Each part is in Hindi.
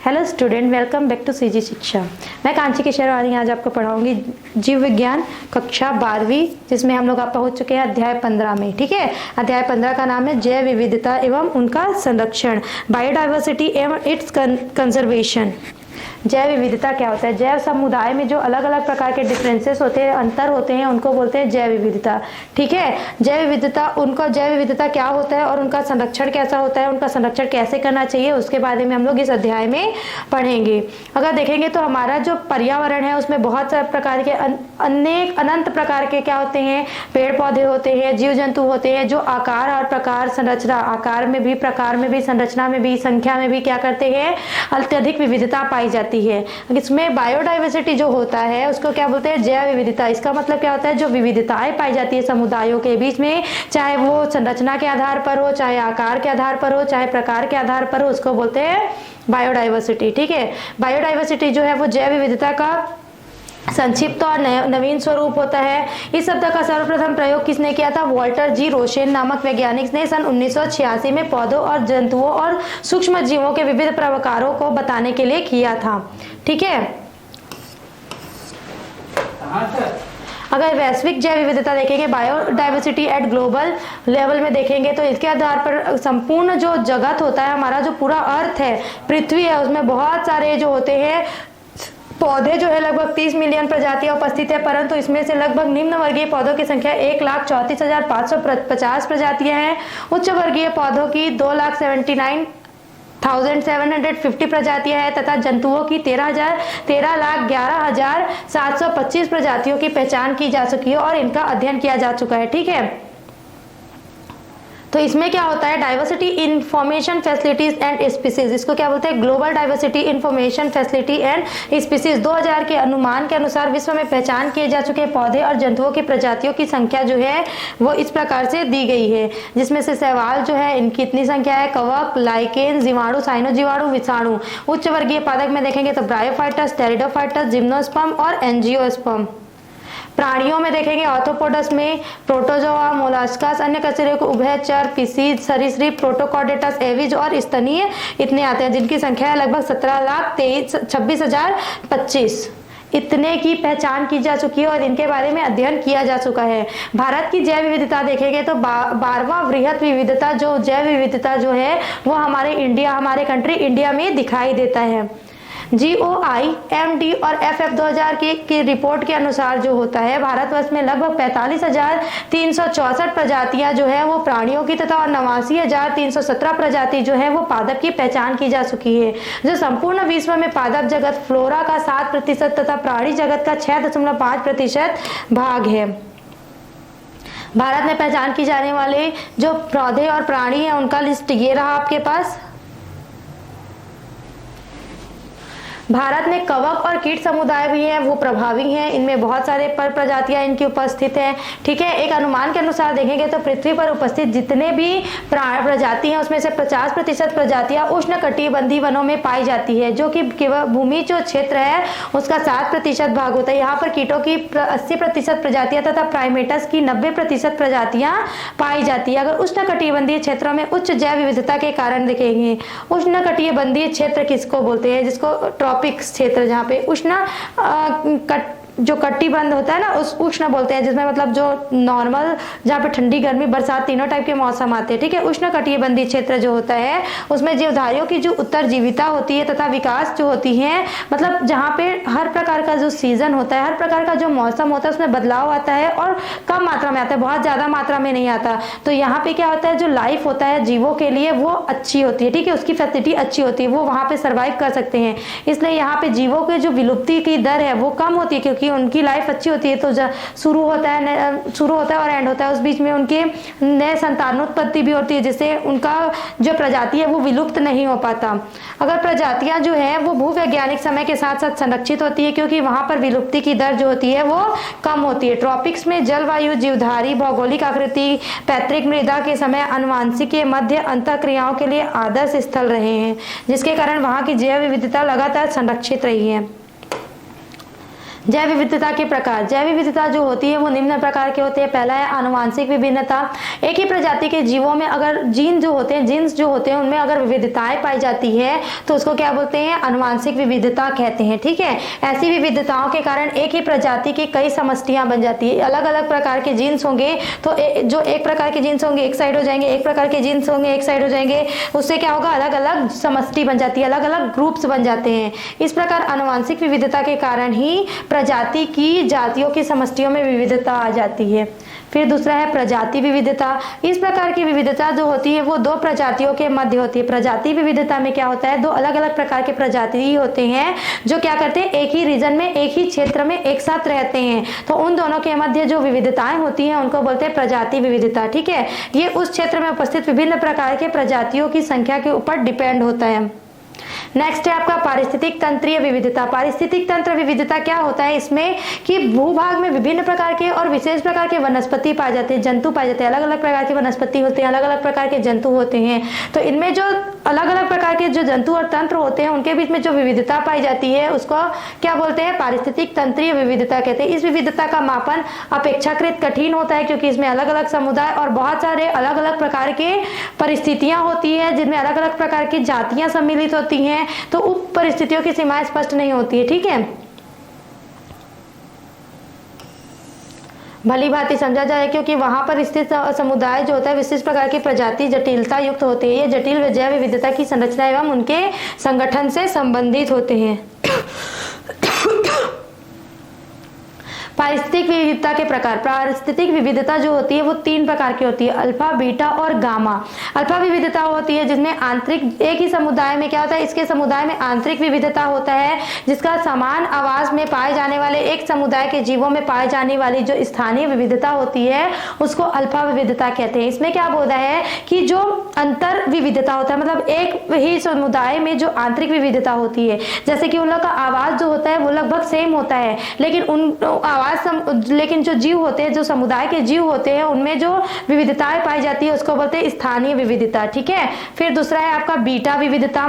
Hello student, welcome back to CG Shiksha. मैं कांची किशोर आज आपको पढ़ाऊंगी जीव विज्ञान कक्षा 12वीं, जिसमें हम लोग आप पहुंच चुके हैं अध्याय 15 में। ठीक है, अध्याय 15 का नाम है जैव विविधता एवं उनका संरक्षण, बायोडाइवर्सिटी एवं इट्स कंजर्वेशन। जैव विविधता क्या होता है? जैव समुदाय में जो अलग अलग प्रकार के डिफरेंसेस होते हैं, अंतर होते हैं, उनको बोलते हैं जैव विविधता। ठीक है, जैव विविधता क्या होता है और उनका संरक्षण कैसा होता है, उनका संरक्षण कैसे करना चाहिए, उसके बारे में हम लोग इस अध्याय में पढ़ेंगे। अगर देखेंगे तो हमारा जो पर्यावरण है उसमें बहुत सारे प्रकार के अनंत प्रकार के क्या होते हैं, पेड़ पौधे होते हैं, जीव जंतु होते हैं, जो आकार और प्रकार संरचना, आकार में भी, प्रकार में भी, संरचना में भी, संख्या में भी क्या करते हैं, अत्यधिक विविधता पाई जाती है। इसमें बायोडाइवर्सिटी जो होता है उसको क्या बोलते हैं? जैव विविधता। इसका मतलब क्या होता है? जो विविधताएं पाई जाती है समुदायों के बीच में, चाहे वो संरचना के आधार पर हो, चाहे आकार के आधार पर हो, चाहे प्रकार के आधार पर हो, उसको बोलते हैं बायोडाइवर्सिटी। ठीक है, बायोडाइवर्सिटी जो है वो जैव विविधता का संक्षिप्त और नवीन स्वरूप होता है। इस शब्द का सर्वप्रथम प्रयोग किसने किया था? वॉल्टर जी रोशेन नामक वैज्ञानिक ने सन 1986 में पौधों और जंतुओं और सूक्ष्म जीवों के विविध प्रकारों को बताने के लिए किया था। ठीक है, अगर वैश्विक जैव विविधता देखेंगे, बायोडाइवर्सिटी एट ग्लोबल लेवल में देखेंगे तो इसके आधार पर संपूर्ण जो जगत होता है, हमारा जो पूरा अर्थ है, पृथ्वी है, उसमें बहुत सारे जो होते हैं पौधे जो है लगभग 30 मिलियन प्रजातियां उपस्थित है, परंतु इसमें से लगभग निम्न वर्गीय पौधों की संख्या 1,34,550 प्रजातियां हैं। उच्च वर्गीय पौधों की 2,79,750 प्रजातियां हैं तथा जंतुओं की 13,11,725 प्रजातियों की पहचान की जा चुकी है और इनका अध्ययन किया जा चुका है। ठीक है, तो इसमें क्या होता है? Diversity information facilities and species, इसको क्या बोलते हैं? Global diversity information facility and species. 2000 के अनुमान के अनुसार विश्व में पहचान किए जा चुके पौधे और जंतुओं की प्रजातियों की संख्या जो है वो इस प्रकार से दी गई है, जिसमें से शैवाल जो है इनकी इतनी संख्या है, कवक, लाइकेन, जीवाणु, साइनोजीवाणु, विषाणु। उच्च वर्गीय पादप में देखेंगे तो ब्रायोफाइटस, टेरिडोफाइटस, जिम्नोस्पर्म और एंजियोस्पर्म। प्राणियों में देखेंगे ऑर्थोपोडस में प्रोटोजोआ, मोलास्कस, अन्य कशेरुक, उभयचर, पिसीज, सरीसृप, प्रोटोकॉर्डेटस, एविज और स्तनीय इतने आते हैं, जिनकी संख्या है लगभग 17,26,025। इतने की पहचान की जा चुकी है और इनके बारे में अध्ययन किया जा चुका है। भारत की जैव विविधता देखेंगे तो 12वां वृहत विविधता जो जैव विविधता जो है वो हमारे कंट्री इंडिया में दिखाई देता है। GOI, MD और FF 2000 की रिपोर्ट के अनुसार जो होता है, भारतवर्ष में लगभग 45,364 प्रजातियां जो है वो प्राणियों की तथा 89,317 प्रजाति जो है वो पादप की पहचान की जा चुकी है। जो संपूर्ण विश्व में पादप जगत फ्लोरा का 7% तथा प्राणी जगत का 6.5% भाग है। भारत में पहचान की जाने वाले जो पौधे और प्राणी है उनका लिस्ट ये रहा आपके पास। भारत में कवक और कीट समुदाय भी हैं, वो प्रभावी हैं, इनमें बहुत सारे पर प्रजातियां इनकी उपस्थित हैं। ठीक है, एक अनुमान के अनुसार देखेंगे तो पृथ्वी पर उपस्थित जितने भी प्रजाति हैं उसमें से 50% प्रजातियां उष्णकटिबंधीय वनों में पाई जाती है, जो कि केवल भूमि जो क्षेत्र है उसका 7% भाग होता है। यहाँ पर कीटों की 80% प्रजातियां तथा प्राइमेटस की 90% प्रजातियां पाई जाती है। अगर उष्णकटिबंधीय क्षेत्रों में उच्च जैव विविधता के कारण देखेंगे, उष्णकटिबंधीय क्षेत्र किसको बोलते हैं? जिसको ट्रॉपिक्स क्षेत्र, जहाँ पे उष्ण जो कटिबंध होता है ना, उस उष्ण बोलते हैं, जिसमें मतलब जो नॉर्मल जहाँ पे ठंडी, गर्मी, बरसात तीनों टाइप के मौसम आते हैं। ठीक है, उष्ण कटिबंधीय क्षेत्र जो होता है उसमें जीवधारियों की जो उत्तरजीविता होती है तथा विकास जो होती है, मतलब जहाँ पे हर प्रकार का जो सीजन होता है, हर प्रकार का जो मौसम होता है उसमें बदलाव आता है और कम मात्रा में आता है, बहुत ज्यादा मात्रा में नहीं आता। तो यहाँ पे क्या होता है, जो लाइफ होता है जीवों के लिए वो अच्छी होती है। ठीक है, उसकी फैसिलिटी अच्छी होती है, वो वहाँ पे सर्वाइव कर सकते हैं। इसलिए यहाँ पे जीवों के जो विलुप्ति की दर है वो कम होती है, क्योंकि उनकी लाइफ अच्छी होती है। तो शुरू होता है और एंड होता है, उस बीच में उनके नए संतानोत्पत्ति भी होती है, जिससे उनका जो प्रजाति है वो विलुप्त नहीं हो पाता। अगर प्रजातियां जो है वो भूवैज्ञानिक समय के साथ साथ संरक्षित होती है, क्योंकि वहां पर विलुप्ति की दर जो होती है वो कम होती है। ट्रॉपिक्स में जलवायु, जीवधारी, भौगोलिक आकृति, पैतृक मृदा के समय आनुवांशिक मध्य अंतःक्रियाओं के लिए आदर्श स्थल रहे हैं, जिसके कारण वहां की जैव विविधता लगातार संरक्षित रही है। जैव विविधता के प्रकार। जैव विविधता जो होती है वो निम्न प्रकार के होते हैं। पहला है आनुवांशिक विभिन्नता। एक ही प्रजाति के जीवों में अगर जीन्स जो होते हैं उनमें अगर विविधताएं पाई जाती है तो उसको क्या बोलते हैं, आनुवांशिक विविधता कहते हैं। ठीक है, ऐसी विविधताओं के कारण एक ही प्रजाति की कई समष्टियां बन जाती है। अलग अलग प्रकार के जीन्स होंगे तो जो एक प्रकार के जीन्स होंगे एक साइड हो जाएंगे, एक प्रकार के जीन्स होंगे एक साइड हो जाएंगे, उससे क्या होगा, अलग अलग समष्टि बन जाती है, अलग अलग ग्रुप्स बन जाते हैं। इस प्रकार आनुवांशिक विविधता के कारण ही प्रजाति की जातियों की समष्टियों में विविधता आ जाती है। फिर दूसरा है प्रजाति विविधता। इस प्रकार की विविधता जो होती है वो दो प्रजातियों के मध्य होती है। प्रजाति विविधता में क्या होता है, दो अलग अलग प्रकार के प्रजाति होते हैं जो क्या करते हैं, एक ही रीजन में एक ही क्षेत्र में एक साथ रहते हैं, तो उन दोनों के मध्य जो विविधताएं होती हैं उनको बोलते हैं प्रजाति विविधता। ठीक है, ये उस क्षेत्र में उपस्थित विभिन्न प्रकार के प्रजातियों की संख्या के ऊपर डिपेंड होता है। नेक्स्ट है आपका पारिस्थितिक तंत्रीय विविधता। पारिस्थितिक तंत्र विविधता क्या होता है, इसमें कि भूभाग में विभिन्न प्रकार के और विशेष प्रकार के वनस्पति पाए जाते हैं, जंतु पाए जाते हैं। अलग अलग प्रकार के वनस्पति होते हैं, अलग अलग प्रकार के जंतु होते हैं, तो इनमें जो अलग अलग प्रकार के जो जंतु और तंत्र होते हैं उनके बीच में जो विविधता पाई जाती है उसको क्या बोलते हैं, पारिस्थितिक तंत्रीय विविधता कहते हैं। इस विविधता का मापन अपेक्षाकृत कठिन होता है क्योंकि इसमें अलग अलग समुदाय और बहुत सारे अलग अलग प्रकार के परिस्थितियां होती है जिनमें अलग अलग प्रकार की जातियां सम्मिलित होती हैं, तो उप परिस्थितियों की सीमाएं स्पष्ट नहीं होती है। ठीक है, भली भांति समझा जाए क्योंकि वहां पर स्थित समुदाय जो होता है विशिष्ट प्रकार की प्रजाति जटिलता युक्त होते हैं। ये जटिल जैव विविधता की संरचना एवं उनके संगठन से संबंधित होते हैं। पारिस्थितिक विविधता के प्रकार। पारिस्थितिक विविधता जो होती है वो तीन प्रकार की होती है, अल्फा, बीटा और गामा। अल्फा विविधता होती है जिसमें आंतरिक, एक ही समुदाय में क्या होता है, इसके समुदाय में आंतरिक विविधता होता है जिसका समान आवास में पाए जाने वाले एक समुदाय के जीवों में पाए जाने वाली जो स्थानीय विविधता होती है उसको अल्फा विविधता कहते हैं। इसमें क्या बोल रहा है कि जो अंतर विविधता होता है, मतलब एक ही समुदाय में जो आंतरिक विविधता होती है, जैसे कि उन लोग का आवाज जो होता है वो लगभग सेम होता है, लेकिन जो जीव होते हैं, जो समुदाय के जीव होते हैं, उनमें जो विविधताएं पाई जाती है उसको बोलते हैं स्थानीय विविधता। ठीक है, फिर दूसरा है आपका बीटा विविधता।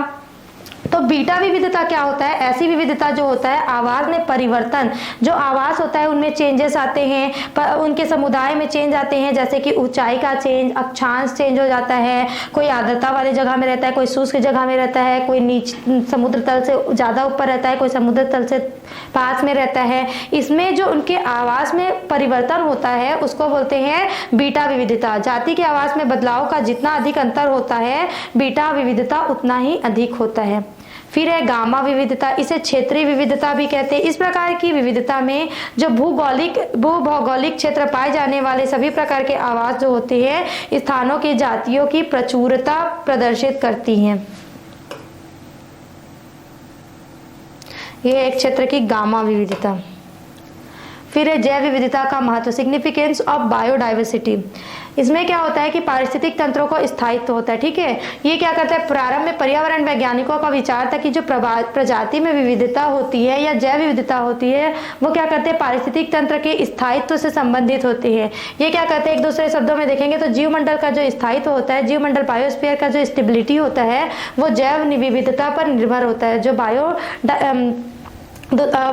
तो बीटा विविधता क्या होता है, ऐसी विविधता जो होता है आवाज में परिवर्तन, जो आवाज होता है उनमें चेंजेस आते हैं, उनके समुदाय में चेंज आते हैं, जैसे कि ऊंचाई का चेंज, अक्षांश चेंज हो जाता है, कोई आर्द्रता वाली जगह में रहता है, कोई शुष्क जगह में रहता है, कोई नीचे समुद्र तल से ज्यादा ऊपर रहता है, कोई समुद्र तल से पास में रहता है। इसमें जो उनके आवाज में परिवर्तन होता है उसको बोलते हैं बीटा विविधता। जाति के आवाज में बदलाव का जितना अधिक अंतर होता है बीटा विविधता उतना ही अधिक होता है। फिर है गामा विविधता, इसे क्षेत्रीय विविधता भी कहते हैं। इस प्रकार की विविधता में जो भूभौगोलिक क्षेत्र पाए जाने वाले सभी प्रकार के आवास जो होते हैं स्थानों की जातियों की प्रचुरता प्रदर्शित करती हैं। यह एक क्षेत्र की गामा विविधता। फिर है जैव विविधता का महत्व, सिग्निफिकेंस ऑफ बायोडाइवर्सिटी। इसमें क्या होता है कि पारिस्थितिक तंत्रों को स्थायित्व होता है। ठीक है, ये क्या करता है, प्रारंभ में पर्यावरण वैज्ञानिकों का विचार था कि जो प्रजाति में विविधता होती है या जैव विविधता होती है वो क्या करते हैं, पारिस्थितिक तंत्र के स्थायित्व से संबंधित होती है। ये क्या करते हैं, एक दूसरे शब्दों में देखेंगे तो जीवमंडल का जो स्थायित्व होता है, जीवमंडल बायोस्फीयर का जो स्टेबिलिटी होता है वो जैव विविधता पर निर्भर होता है। जो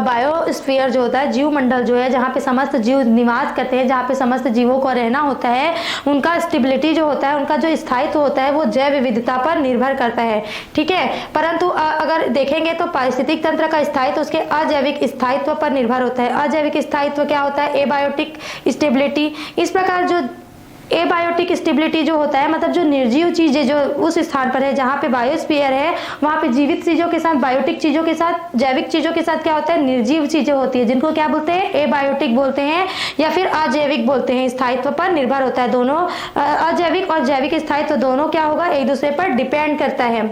बायोस्फीयर जो होता है, जीवमंडल जो है जहाँ पे समस्त जीव निवास करते हैं, जहाँ पे समस्त जीवों को रहना होता है, उनका स्टेबिलिटी जो होता है, उनका जो स्थायित्व होता है वो जैव विविधता पर निर्भर करता है। ठीक है, परंतु अगर देखेंगे तो पारिस्थितिक तंत्र का स्थायित्व उसके अजैविक स्थायित्व पर निर्भर होता है। अजैविक स्थायित्व क्या होता है, एबायोटिक स्टेबिलिटी। इस प्रकार जो एबायोटिक स्टेबिलिटी जो होता है, मतलब जो निर्जीव चीजें जो उस स्थान पर है जहाँ पे बायोस्फीयर है वहाँ पे जीवित चीजों के साथ, बायोटिक चीजों के साथ, जैविक चीजों के साथ क्या होता है, निर्जीव चीजें होती है, जिनको क्या बोलते हैं, एबायोटिक बोलते हैं या फिर अजैविक बोलते हैं। स्थायित्व पर निर्भर होता है, दोनों अजैविक और जैविक स्थायित्व दोनों क्या होगा, एक दूसरे पर डिपेंड करता है।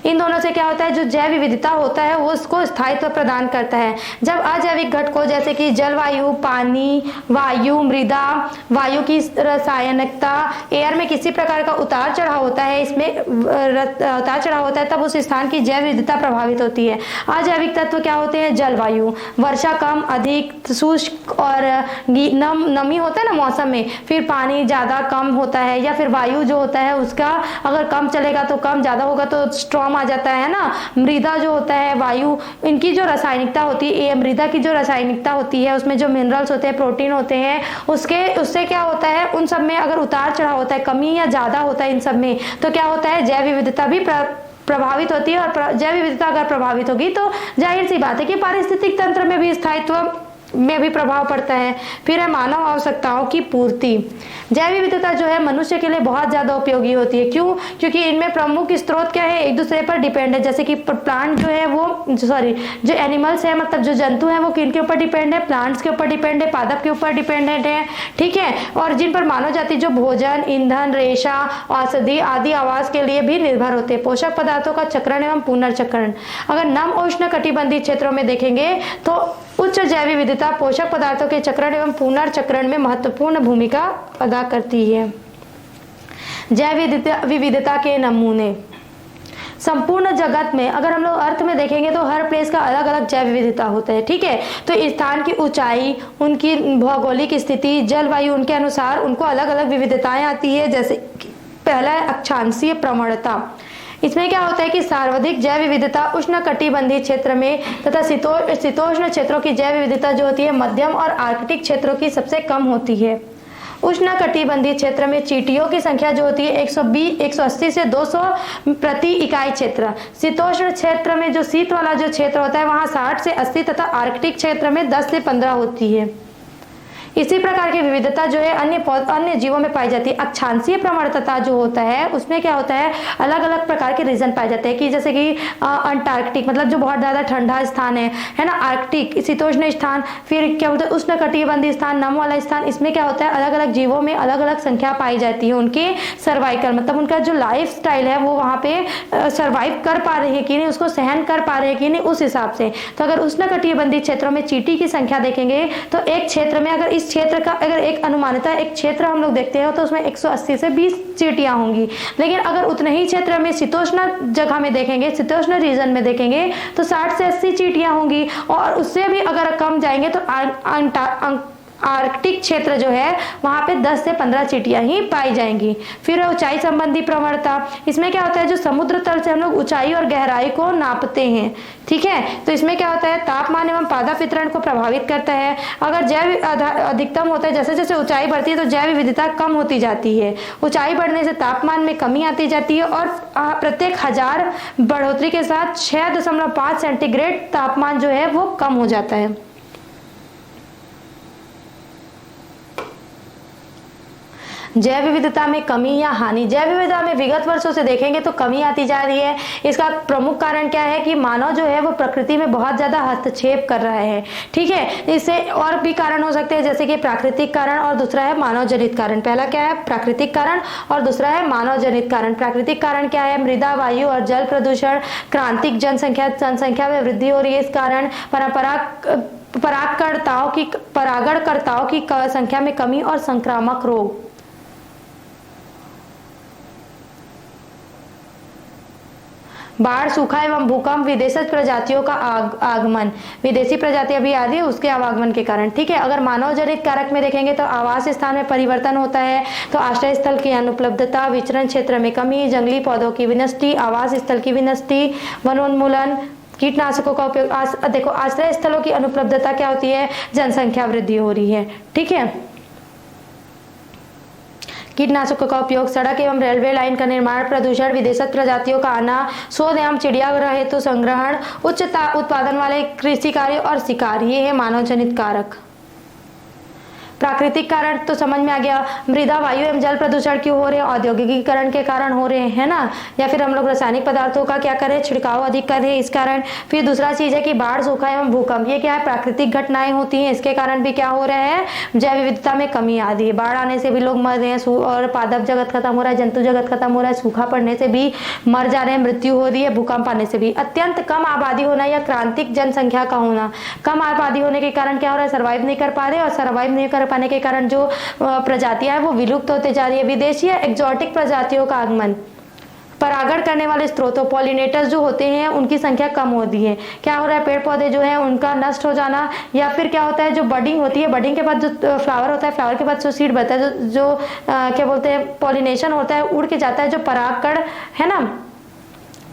इन दोनों से क्या होता है, जो जैव विविधता होता है वो उसको स्थायित्व प्रदान करता है। जब अजैविक घटकों जैसे कि जलवायु, पानी, वायु, मृदा, वायु की रासायनिकता, एयर में किसी प्रकार का उतार चढ़ाव होता है, इसमें उतार चढ़ाव होता है, तब उस स्थान की जैव विविधता प्रभावित होती है। अजैविक तत्व क्या होते हैं, जलवायु, वर्षा कम, अधिक, शुष्क और नमी होता है ना मौसम में, फिर पानी ज्यादा कम होता है, या फिर वायु जो होता है उसका अगर कम चलेगा तो कम, ज्यादा होगा तो स्ट्रॉन्ग कम आ जाता है ना। मृदा जो होता है, वायु, इनकी जो रासायनिकता होती है, मृदा की जो रासायनिकता होती है, उसमें जो मिनरल्स होते हैं, प्रोटीन होते हैं, उससे क्या होता है, उन सब में अगर उतार चढ़ाव होता है, कमी या ज्यादा होता है इन सब में, तो क्या होता है, जैव विविधता भी प्रभावित होती है। और जैव विविधता अगर प्रभावित होगी तो जाहिर सी बात है कि पारिस्थितिक तंत्र में भी स्थायित्व में भी प्रभाव पड़ता है। फिर है मानव आवश्यकताओं की पूर्ति। जैव विविधता जो है मनुष्य के लिए बहुत ज्यादा उपयोगी होती है। क्यों? क्योंकि इनमें प्रमुख स्रोत क्या है, एक दूसरे पर डिपेंड है। जैसे कि प्लांट जो है वो जो एनिमल्स है, मतलब जो जंतु है, वो किन के ऊपर डिपेंड है, प्लांट्स के ऊपर डिपेंड है, पादप के ऊपर डिपेंडेंट है, ठीक है। और जिन पर मानव जाति जो भोजन, ईंधन, रेशा, औषधि आदि आवास के लिए भी निर्भर होते हैं। पोषक पदार्थों का चक्रण एवं पुनर्चक्रण। अगर नम उष्ण कटिबंधीय क्षेत्रों में देखेंगे तो उच्च जैव विविधता पोषक पदार्थों के चक्रण एवं पुनर्चक्रण में महत्वपूर्ण भूमिका अदा करती है। जैव विविधता के नमूने। संपूर्ण जगत में अगर हम लोग अर्थ में देखेंगे तो हर प्लेस का अलग अलग जैव विविधता होता है, ठीक है। तो स्थान की ऊंचाई, उनकी भौगोलिक स्थिति, जलवायु, उनके अनुसार उनको अलग अलग विविधताएं आती है। जैसे पहला है अक्षांशीय प्रवणता। इसमें क्या होता है कि सर्वाधिक जैव विविधता उष्ण कटिबंधीय क्षेत्र में तथा शीतोष्ण क्षेत्रों की जैव विविधता जो होती है मध्यम और आर्कटिक क्षेत्रों की सबसे कम होती है। उष्ण कटिबंधीय क्षेत्र में चींटियों की संख्या जो होती है 180 से 200 प्रति इकाई क्षेत्र। शीतोष्ण क्षेत्र में जो शीत वाला जो क्षेत्र होता है वहां 60 से 80 तथा आर्कटिक क्षेत्र में 10 से 15 होती है। इसी प्रकार की विविधता जो है अन्य जीवों में पाई जाती है। अक्षांशीय प्रवणता जो होता है उसमें क्या होता है, अलग अलग प्रकार के रीजन पाए जाते हैं कि जैसे कि अंटार्कटिक मतलब जो बहुत ज्यादा ठंडा स्थान है ना, आर्कटिक शीतोष्ण स्थान, फिर क्या होता है उष्ण कटिबंधीय स्थान, नम वाला स्थान। इसमें क्या होता है अलग अलग जीवों में अलग अलग संख्या पाई जाती है। उनके सर्वाइकल मतलब उनका जो लाइफ स्टाइल है वो वहाँ पे सर्वाइव कर पा रहे हैं कि नहीं, उसको सहन कर पा रहे हैं कि नहीं, उस हिसाब से। तो अगर उष्ण कटिबंधीय क्षेत्रों में चींटी की संख्या देखेंगे तो एक क्षेत्र में अगर इस क्षेत्र का अगर एक अनुमानता एक क्षेत्र हम लोग देखते हैं तो उसमें 180 से 20 चींटियां होंगी। लेकिन अगर उतने ही क्षेत्र में शीतोष्ण जगह में देखेंगे, शीतोष्ण रीजन में देखेंगे तो 60 से 80 चींटियां होंगी। और उससे भी अगर कम जाएंगे तो आर्कटिक क्षेत्र जो है वहां पे 10 से 15 चींटियां ही पाई जाएंगी। फिर ऊंचाई संबंधी प्रवणता। इसमें क्या होता है जो समुद्र तल से हम लोग ऊंचाई और गहराई को नापते हैं, ठीक है। तो इसमें क्या होता है तापमान एवं पादप वितरण को प्रभावित करता है। अगर जैव अधिकतम होता है, जैसे जैसे ऊंचाई बढ़ती है तो जैव विविधता कम होती जाती है। ऊंचाई बढ़ने से तापमान में कमी आती जाती है और प्रत्येक 1000 बढ़ोतरी के साथ 6.5 सेंटीग्रेड तापमान जो है वो कम हो जाता है। जैव विविधता में कमी या हानि। जैव विविधता में विगत वर्षों से देखेंगे तो कमी आती जा रही है। इसका प्रमुख कारण क्या है कि मानव जो है वो प्रकृति में बहुत ज्यादा हस्तक्षेप कर रहा है, ठीक है। इससे और भी कारण हो सकते हैं जैसे कि प्राकृतिक कारण और दूसरा है मानव जनित कारण। पहला क्या है प्राकृतिक कारण और दूसरा है मानव जनित कारण। प्राकृतिक कारण क्या है मृदा, वायु और जल प्रदूषण, क्रांतिक जनसंख्या में वृद्धि हो रही है, इस कारण परागणकर्ताओं की संख्या में कमी और संक्रामक रोग। बाढ़, सूखा एवं भूकंप, विदेशी प्रजातियों का आगमन। विदेशी प्रजातियां भी आ रही है उसके आवागमन के कारण, ठीक है। अगर मानव जनित कारक में देखेंगे तो आवास स्थान में परिवर्तन होता है, तो आश्रय स्थल की अनुपलब्धता, विचरण क्षेत्र में कमी, जंगली पौधों की विनष्टि, आवास स्थल की विनष्टि, वनोन्मूलन, कीटनाशकों का उपयोग। देखो आश्रय स्थलों की अनुपलब्धता क्या होती है, जनसंख्या वृद्धि हो रही है, ठीक है। कीटनाशकों का उपयोग, सड़क एवं रेलवे लाइन का निर्माण, प्रदूषण, विदेशी प्रजातियों का आना, शोध एवं चिड़ियाघर हेतु संग्रहण, उच्च उत्पादन वाले कृषि कार्य और शिकार, ये है मानव जनित कारक। प्राकृतिक कारण तो समझ में आ गया, मृदा, वायु एवं जल प्रदूषण क्यों हो रहे हैं, औद्योगिकीकरण के कारण हो रहे हैं ना, या फिर हम लोग रासायनिक पदार्थों का क्या करें छिड़काव अधिक करें इस कारण। फिर दूसरा चीज है कि बाढ़, सूखा एवं भूकंप, ये क्या है प्राकृतिक घटनाएं होती हैं, इसके कारण भी क्या हो रहा है जैव विविधता में कमी आ रही है। बाढ़ आने से भी लोग मर रहे हैं और पादप जगत खत्म हो रहा है, जंतु जगत खत्म हो रहा है, सूखा पड़ने से भी मर जा रहे हैं, मृत्यु हो रही है, भूकंप आने से भी। अत्यंत कम आबादी होना या क्रांतिक जनसंख्या का होना, कम आबादी होने के कारण क्या हो रहा है सर्वाइव नहीं कर पा रहे, और सर्वाइव नहीं कर पाने के कारण जो प्रजातियां हैं वो विलुप्त होते जा रही है। विदेशी या एक्सोटिक प्रजातियों का आगमन, परागण करने वाले स्रोतों पॉलिनेटर्स जो होते हैं उनकी संख्या कम होती है। क्या हो रहा है पेड़ पौधे जो है उनका नष्ट हो जाना, या फिर क्या होता है जो बडिंग होती है, बडिंग के बाद जो फ्लावर होता है, फ्लावर के बाद जो सीड बनता है, जो क्या बोलते हैं पॉलिनेशन होता है, उड़ के जाता है, जो परागकण है ना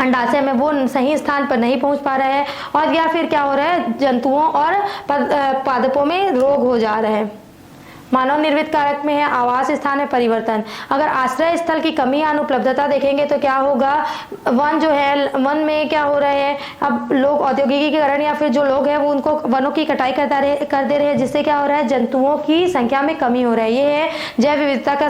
अंडाशय में वो सही स्थान पर नहीं पहुंच पा रहा है, और या फिर क्या हो रहा है, जंतुओं और पादपों में रोग हो जा रहे हैं। मानव निर्मित कारक में है आवास स्थान में परिवर्तन। अगर आश्रय स्थल की कमी या अनुपलब्धता देखेंगे तो क्या होगा, वन जो है, वन में क्या हो रहा है, अब लोग औद्योगिकीकरण या फिर जो लोग हैं वो उनको वनों की कटाई कर दे रहे हैं, जिससे क्या हो रहा है, जंतुओं की संख्या में कमी हो रहा है। ये है जैव विविधता का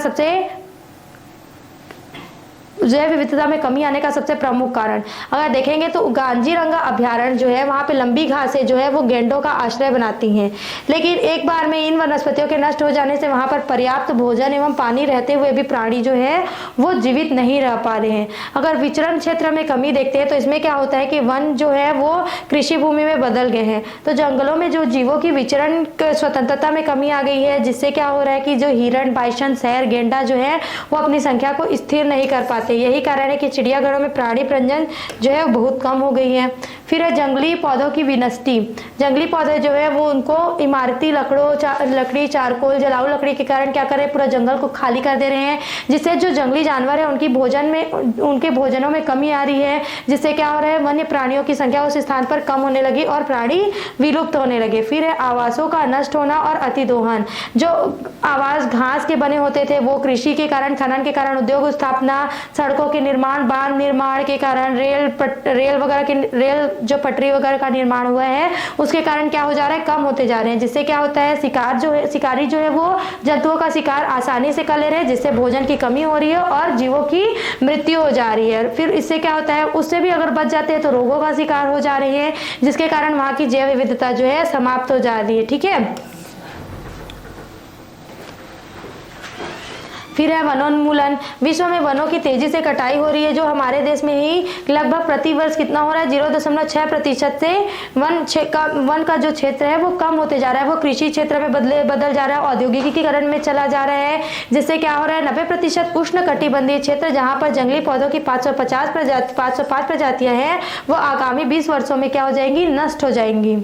जैव विविधता में कमी आने का सबसे प्रमुख कारण। अगर देखेंगे तो काजीरंगा अभ्यारण्य जो है, वहां पे लंबी घासें जो है वो गैंडों का आश्रय बनाती हैं, लेकिन एक बार में इन वनस्पतियों के नष्ट हो जाने से वहां पर पर्याप्त भोजन एवं पानी रहते हुए भी प्राणी जो है वो जीवित नहीं रह पा रहे हैं। अगर विचरण क्षेत्र में कमी देखते हैं तो इसमें क्या होता है कि वन जो है वो कृषि भूमि में बदल गए हैं, तो जंगलों में जो जीवों की विचरण स्वतंत्रता में कमी आ गई है, जिससे क्या हो रहा है कि जो हिरण, बाइसन, शेर, गेंडा जो है वो अपनी संख्या को स्थिर नहीं कर पाते। यही कारण है कि चिड़ियाघरों में प्राणी प्रजनन जो है बहुत कम हो गई है। फिर है जंगली पौधों की विनष्टि। जंगली पौधे जो है वो उनको इमारती लकड़ी, चारकोल, जलाऊ लकड़ी के कारण क्या कर रहे हैं, पूरा जंगल को खाली कर दे रहे हैं, जिससे जो जंगली जानवर है उनके भोजनों में कमी आ रही है, जिससे क्या हो रहा है, वन्य प्राणियों की संख्या उस स्थान पर कम होने लगी और प्राणी विलुप्त होने लगे। फिर है आवासों का नष्ट होना और अतिदोहन। जो आवास घास के बने होते थे वो कृषि के कारण, खनन के कारण, उद्योग स्थापना, सड़कों के निर्माण, बांध निर्माण के कारण, रेल जो पटरी वगैरह का निर्माण हुआ है उसके कारण क्या हो जा रहा है, कम होते जा रहे हैं, जिससे क्या होता है, शिकारी जो है वो जंतुओं का शिकार आसानी से कर ले रहे हैं, जिससे भोजन की कमी हो रही है और जीवों की मृत्यु हो जा रही है। फिर इससे क्या होता है, उससे भी अगर बच जाते हैं तो रोगों का शिकार हो जा रही है, जिसके कारण वहां की जैव विविधता जो है समाप्त हो जा रही है। ठीक है। फिर है वनोन्मूलन। विश्व में वनों की तेजी से कटाई हो रही है, जो हमारे देश में ही लगभग प्रति वर्ष कितना हो रहा है, 0.6% से वन का जो क्षेत्र है वो कम होते जा रहा है, वो कृषि क्षेत्र में बदल जा रहा है, औद्योगिकीकरण में चला जा रहा है, जिससे क्या हो रहा है, 90% उष्ण कटिबंधीय क्षेत्र जहां पर जंगली पौधों की 505 प्रजातियां हैं वो आगामी 20 वर्षों में क्या हो जाएंगी, नष्ट हो जाएंगी।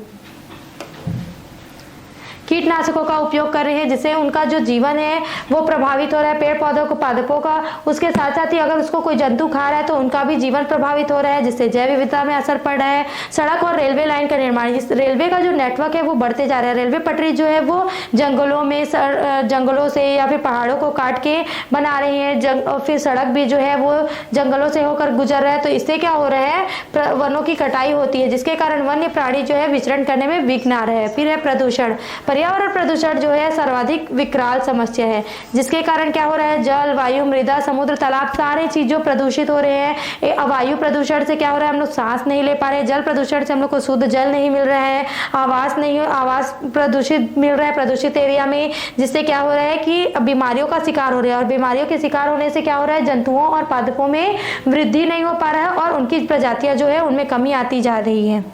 कीटनाशकों का उपयोग कर रहे हैं, जिससे उनका जो जीवन है वो प्रभावित हो रहा है, पेड़ पौधों को, पादपों का, उसके साथ साथ ही अगर उसको कोई जंतु खा रहा है तो उनका भी जीवन प्रभावित हो रहा है, जिससे जैव विविधता में असर पड़ रहा है। सड़क और रेलवे लाइन का निर्माण, इस रेलवे का जो नेटवर्क है वो बढ़ते जा रहा है, रेलवे पटरी जो है वो जंगलों से या फिर पहाड़ों को काट के बना रहे हैं, और फिर सड़क भी जो है वो जंगलों से होकर गुजर रहा है, तो इससे क्या हो रहा है, वनों की कटाई होती है, जिसके कारण वन्य प्राणी जो है विचरण करने में विघ्न आ रहे हैं। फिर है प्रदूषण। पर्यावरण प्रदूषण जो है सर्वाधिक विकराल समस्या है, जिसके कारण क्या हो रहा है, जल, वायु, मृदा, समुद्र, तालाब, सारे चीजों प्रदूषित हो रहे हैं। वायु प्रदूषण से क्या हो रहा है, हम लोग सांस नहीं ले पा रहे, जल प्रदूषण से हम लोग को शुद्ध जल नहीं मिल रहा है, आवास प्रदूषित मिल रहा है प्रदूषित एरिया में, जिससे क्या हो रहा है कि बीमारियों का शिकार हो रहा है, और बीमारियों के शिकार होने से क्या हो रहा है, जंतुओं और पादपों में वृद्धि नहीं हो पा रहा है और उनकी प्रजातियां जो है उनमें कमी आती जा रही है।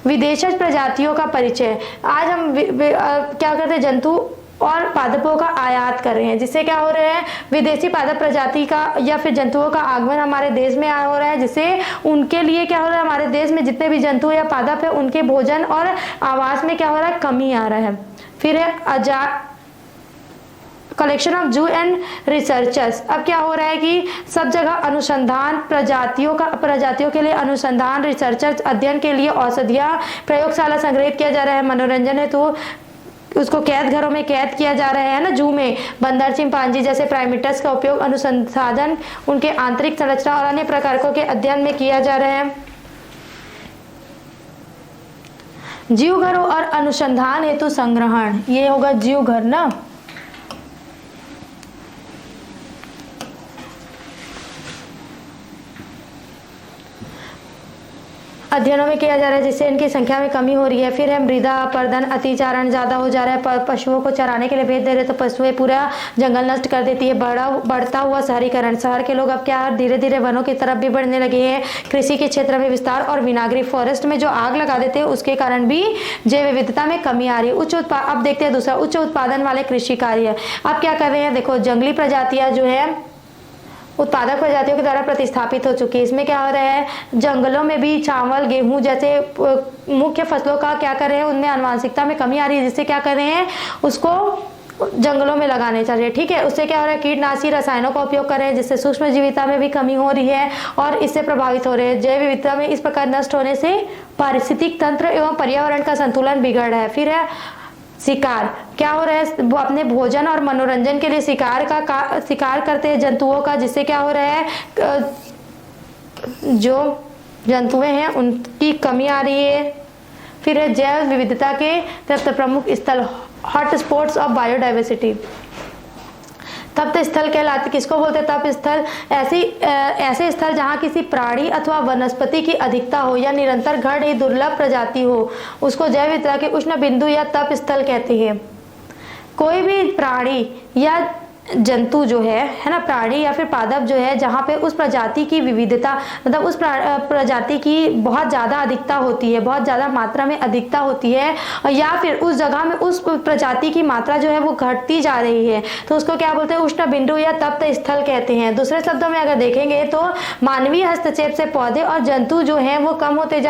विदेशी प्रजातियों का परिचय। आज हम क्या करते हैं, जंतु और पादपों का आयात कर रहे हैं, जिससे क्या हो रहा है, विदेशी पादप प्रजाति का या फिर जंतुओं का आगमन हमारे देश में हो रहा है, जिससे उनके लिए क्या हो रहा है, हमारे देश में जितने भी जंतु या पादप है उनके भोजन और आवास में क्या हो रहा है, कमी आ रहा है। फिर है कलेक्शन ऑफ जू एंड रिसर्चर्स। अब क्या हो रहा है कि सब जगह अनुसंधान, प्रजातियों के लिए अनुसंधान, रिसर्चर्स अध्ययन के लिए औषधियां, प्रयोगशाला संग्रहित किया जा रहा है, मनोरंजन है तो उसको कैद घरों में कैद किया जा रहा है ना, जू में बंदर, चिंपांजी जैसे प्राइमेट्स का उपयोग अनुसंधान, उनके आंतरिक संरचना और अन्य प्रकारकों के अध्ययन में किया जा रहा है। जीव घरों और अनुसंधान हेतु संग्रहण, ये होगा जीव घर ना। अध्ययनों में किया जा रहा है, जिससे इनकी संख्या में कमी हो रही है। फिर है मृदा अपरदन, अतिचारण ज्यादा हो जा रहा है, पशुओं को चराने के लिए भेज दे रहे तो पशुएं पूरा जंगल नष्ट कर देती है। बढ़ता हुआ शहरीकरण, शहर के लोग अब क्या धीरे धीरे वनों की तरफ भी बढ़ने लगे हैं। कृषि के क्षेत्र में विस्तार और विनाग्री, फॉरेस्ट में जो आग लगा देते हैं उसके कारण भी जैव विविधता में कमी आ रही है। अब देखते हैं दूसरा, उच्च उत्पादन वाले कृषि कार्य। अब क्या कर रहे हैं, देखो जंगली प्रजातियां जो है उत्पादक प्रजातियों के द्वारा प्रतिस्थापित हो चुकी है। इसमें क्या हो रहा है, जंगलों में भी चावल, गेहूं जैसे मुख्य फसलों का क्या कर रहे हैं, उनमें आनुवांशिकता में कमी आ रही है, जिससे क्या कर रहे हैं, उसको जंगलों में लगाने चाहिए। ठीक है, उससे क्या हो रहा है, कीटनाशी रसायनों का उपयोग कर रहे हैं जिससे सूक्ष्म जीविता में भी कमी हो रही है और इससे प्रभावित हो रहे हैं। जैव विविधता में इस प्रकार नष्ट होने से पारिस्थितिक तंत्र एवं पर्यावरण का संतुलन बिगड़ रहा है। फिर है शिकार, क्या हो रहा है, वो अपने भोजन और मनोरंजन के लिए शिकार करते हैं जंतुओं का, जिससे क्या हो रहा है, जो जंतुएं हैं उनकी कमी आ रही है। फिर है जैव विविधता के तप्त प्रमुख स्थल, हॉट स्पॉट्स ऑफ बायोडाइवर्सिटी। तप्त स्थल कहलाते, किसको बोलते हैं तप्त स्थल, ऐसे स्थल जहाँ किसी प्राणी अथवा वनस्पति की अधिकता हो या निरंतर घट रही दुर्लभ प्रजाति हो, उसको जैव विविधता के उष्ण बिंदु या तप स्थल कहते हैं। कोई भी प्राणी या जंतु जो है ना, प्राणी या फिर पादप जो है, जहाँ पे उस प्रजाति की विविधता, मतलब उस प्रजाति की बहुत ज़्यादा अधिकता होती है, बहुत ज़्यादा मात्रा में अधिकता होती है, या फिर उस जगह में उस प्रजाति की मात्रा जो है वो घटती जा रही है, तो उसको क्या बोलते हैं, उष्ण बिंदु या तप्त स्थल कहते हैं। दूसरे शब्दों में अगर देखेंगे तो मानवीय हस्तक्षेप से पौधे और जंतु जो है वो कम होते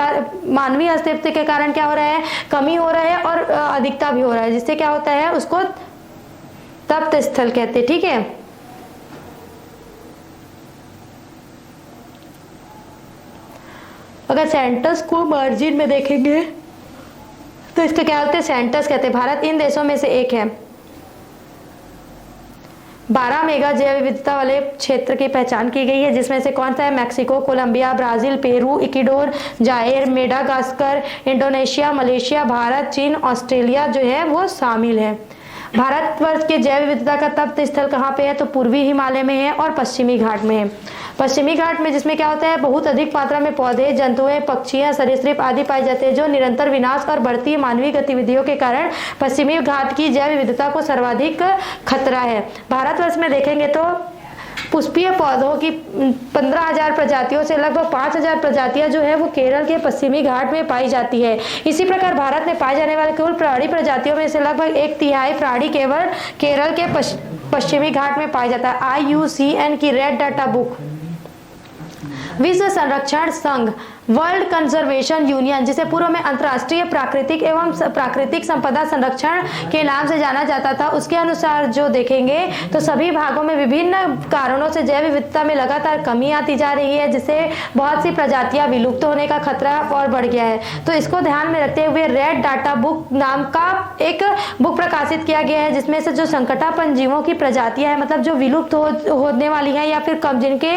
मानवीय हस्तक्षेप के कारण क्या हो रहा है, कमी हो रहा है और अधिकता भी हो रहा है, जिससे क्या होता है, उसको तप्त स्थल कहते हैं। ठीक है, अगर सेंटर्स को मार्जिन में देखेंगे तो इसको क्या बोलते हैं, सेंटर्स कहते हैं। भारत इन देशों में से एक है। 12 मेगा जैव विविधता वाले क्षेत्र की पहचान की गई है, जिसमें से कौन सा है, Mexico, Colombia, Brazil, Peru, Ecuador, Zaire, Madagascar, Indonesia, Malaysia, Bharat, चीन, ऑस्ट्रेलिया जो है वो शामिल है। भारतवर्ष के जैव विविधता का तप्त स्थल कहाँ पे है, तो पूर्वी हिमालय में है और पश्चिमी घाट में है। पश्चिमी घाट में जिसमें क्या होता है, बहुत अधिक मात्रा में पौधे, जंतुएं, पक्षियां, सरीसृप आदि पाए जाते हैं, जो निरंतर विनाश और बढ़ती मानवीय गतिविधियों के कारण पश्चिमी घाट की जैव विविधता को सर्वाधिक खतरा है। भारतवर्ष में देखेंगे तो पुष्पीय पौधों की 15,000 प्रजातियों से लगभग 5,000 प्रजातियां जो है वो केरल के पश्चिमी घाट में पाई जाती है। इसी प्रकार भारत में पाए जाने वाले कुल प्राणी प्रजातियों में से लगभग 1/3 प्राणी केवल केरल के पश्चिमी घाट में पाया जाता है। IUCN की रेड डाटा बुक, विश्व संरक्षण संघ, वर्ल्ड कंजर्वेशन यूनियन, जिसे पूर्व में अंतर्राष्ट्रीय प्राकृतिक एवं प्राकृतिक संपदा संरक्षण के नाम से जाना जाता था, उसके अनुसार जो देखेंगे तो सभी भागों में विभिन्न कारणों से जैव विविधता में लगातार कमी आती जा रही है, जिससे बहुत सी प्रजातियां विलुप्त होने का खतरा और बढ़ गया है। तो इसको ध्यान में रखते हुए रेड डाटा बुक नाम का एक बुक प्रकाशित किया गया है, जिसमें से जो संकटापन्न जीवों की प्रजातियां हैं, मतलब जो विलुप्त होने वाली है या फिर कम, जिनके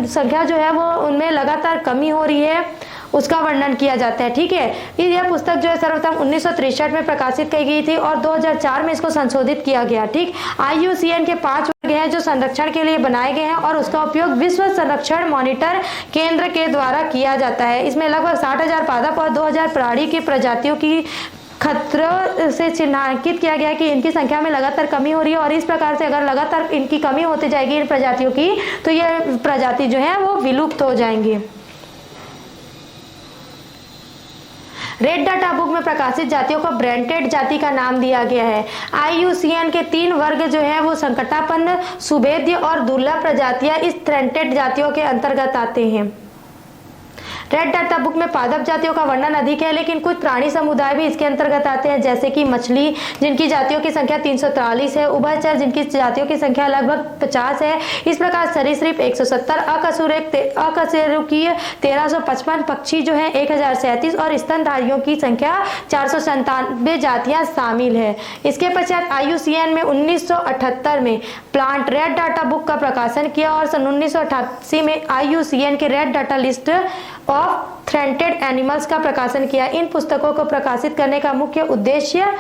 संख्या जो है वो उनमें लगातार कमी हो रही है, उसका वर्णन किया जाता है। ठीक है, यह पुस्तक जो है सर्वप्रथम 1963 में प्रकाशित की गई थी और 2004 में इसको संशोधित किया गया। ठीक, IUCN के 5 वर्ग हैं जो संरक्षण के लिए बनाए गए हैं और उसका उपयोग विश्व संरक्षण मॉनिटर केंद्र के द्वारा किया जाता है। इसमें लगभग 60,000 पादप और 2,000 प्राणी की प्रजातियों की खतरों से चिन्हांकित किया गया है कि इनकी संख्या में लगातार कमी हो रही है और इस प्रकार से अगर लगातार इनकी कमी होती जाएगी इन प्रजातियों की, तो ये प्रजाति जो है वो विलुप्त हो जाएंगी। रेड डाटा बुक में प्रकाशित जातियों को ब्रांडेड जाति का नाम दिया गया है। IUCN के 3 वर्ग जो है वो संकटापन्न, सुभेद्य और दुर्लभ प्रजातियां इस ब्रांडेड जातियों के अंतर्गत आते हैं। रेड डाटा बुक में पादप जातियों का वर्णन अधिक है, लेकिन कुछ प्राणी समुदाय भी इसके अंतर्गत आते हैं, जैसे कि मछली जिनकी जातियों की संख्या 343 है, उभयचर जिनकी जातियों की संख्या लगभग 50 है। इस प्रकार सरीसृप 170, अकशेरुकीय 1355, पक्षी जो है 1037 और स्तनधारियों की संख्या 497 जातियां शामिल है। इसके पश्चात IUCN में 1978 में प्लांट रेड डाटा बुक का प्रकाशन किया और सन 1988 में IUCN के red data list of threatened animals का प्रकाशन किया। इन पुस्तकों को प्रकाशित करने का मुख्य उद्देश्य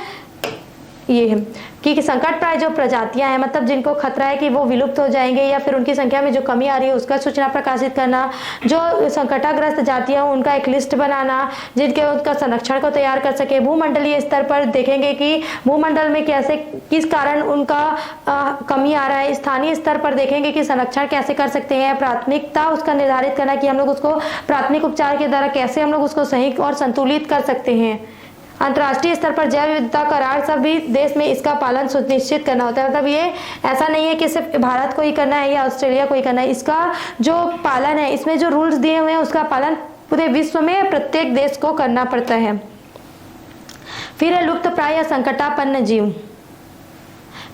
ये है कि संकट प्राय जो प्रजातियां हैं, मतलब जिनको खतरा है कि वो विलुप्त हो जाएंगे या फिर उनकी संख्या में जो कमी आ रही है उसका सूचना प्रकाशित करना, जो संकटाग्रस्त जातियां हैं उनका एक लिस्ट बनाना जिनके उनका संरक्षण को तैयार कर सके। भूमंडलीय स्तर पर देखेंगे कि भूमंडल में कैसे किस कारण उनका कमी आ रहा है। स्थानीय स्तर पर देखेंगे कि संरक्षण कैसे कर सकते हैं। प्राथमिकता उसका निर्धारित करना कि हम लोग उसको प्राथमिक उपचार के द्वारा कैसे हम लोग उसको सही और संतुलित कर सकते हैं। अंतर्राष्ट्रीय स्तर पर जैव विविधता करार सभी देश में इसका पालन सुनिश्चित करना होता है। मतलब ये ऐसा नहीं है कि सिर्फ भारत को ही करना है या ऑस्ट्रेलिया को ही करना है, इसका जो पालन है, इसमें जो रूल्स दिए हुए हैं उसका पालन पूरे विश्व में प्रत्येक देश को करना पड़ता है। फिर है लुप्त प्राय या संकटापन्न जीव।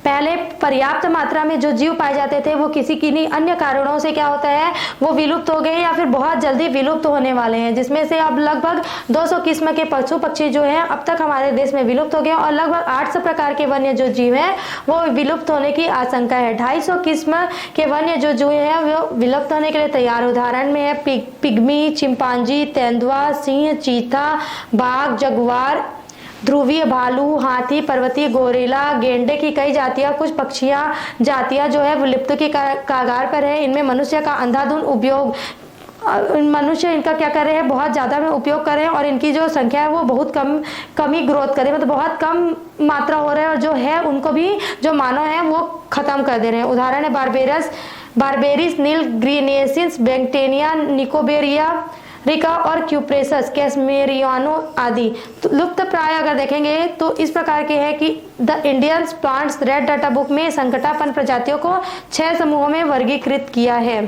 पहले पर्याप्त मात्रा में जो जीव पाए जाते थे वो किसी किन्हीं अन्य कारणों से क्या होता है, वो विलुप्त हो गए या फिर बहुत जल्दी विलुप्त होने वाले हैं, जिसमें से अब लगभग 200 किस्म के पशु पक्षी जो हैं अब तक हमारे देश में विलुप्त हो गए और लगभग 800 प्रकार के वन्य जो जीव हैं वो विलुप्त होने की आशंका है। 250 किस्म के वन्य जो जीव हैं वो विलुप्त होने के लिए तैयार। उदाहरण में है पिग्मी, चिंपांजी, तेंदुआ, सिंह, चीता, बाघ, जगुआर, ध्रुवीय भालू, हाथी, पर्वतीय गोरिल्ला, गेंडे की कई जातियां, कुछ पक्षियां जातियां जो है विलुप्त की कगार पर है। इनमें मनुष्य का अंधाधुंध उपयोग, मनुष्य इनका क्या कर रहे हैं, बहुत ज़्यादा में उपयोग कर रहे हैं और इनकी जो संख्या है वो बहुत कम ही ग्रोथ कर रही है, मतलब बहुत कम मात्रा हो रहा है और जो है उनको भी जो मानव है वो खत्म कर दे रहे हैं। उदाहरण है बारबेरिस नील ग्रीनेसिस, बेंगटेनिया, निकोबेरिया रिका और क्यूप्रेसस, कैसमेरियानो आदि। तो लुप्त प्राय अगर देखेंगे तो इस प्रकार के हैं कि the Indian plants red data book में संकटापन्न प्रजातियों को 6 समूहों में वर्गीकृत किया है।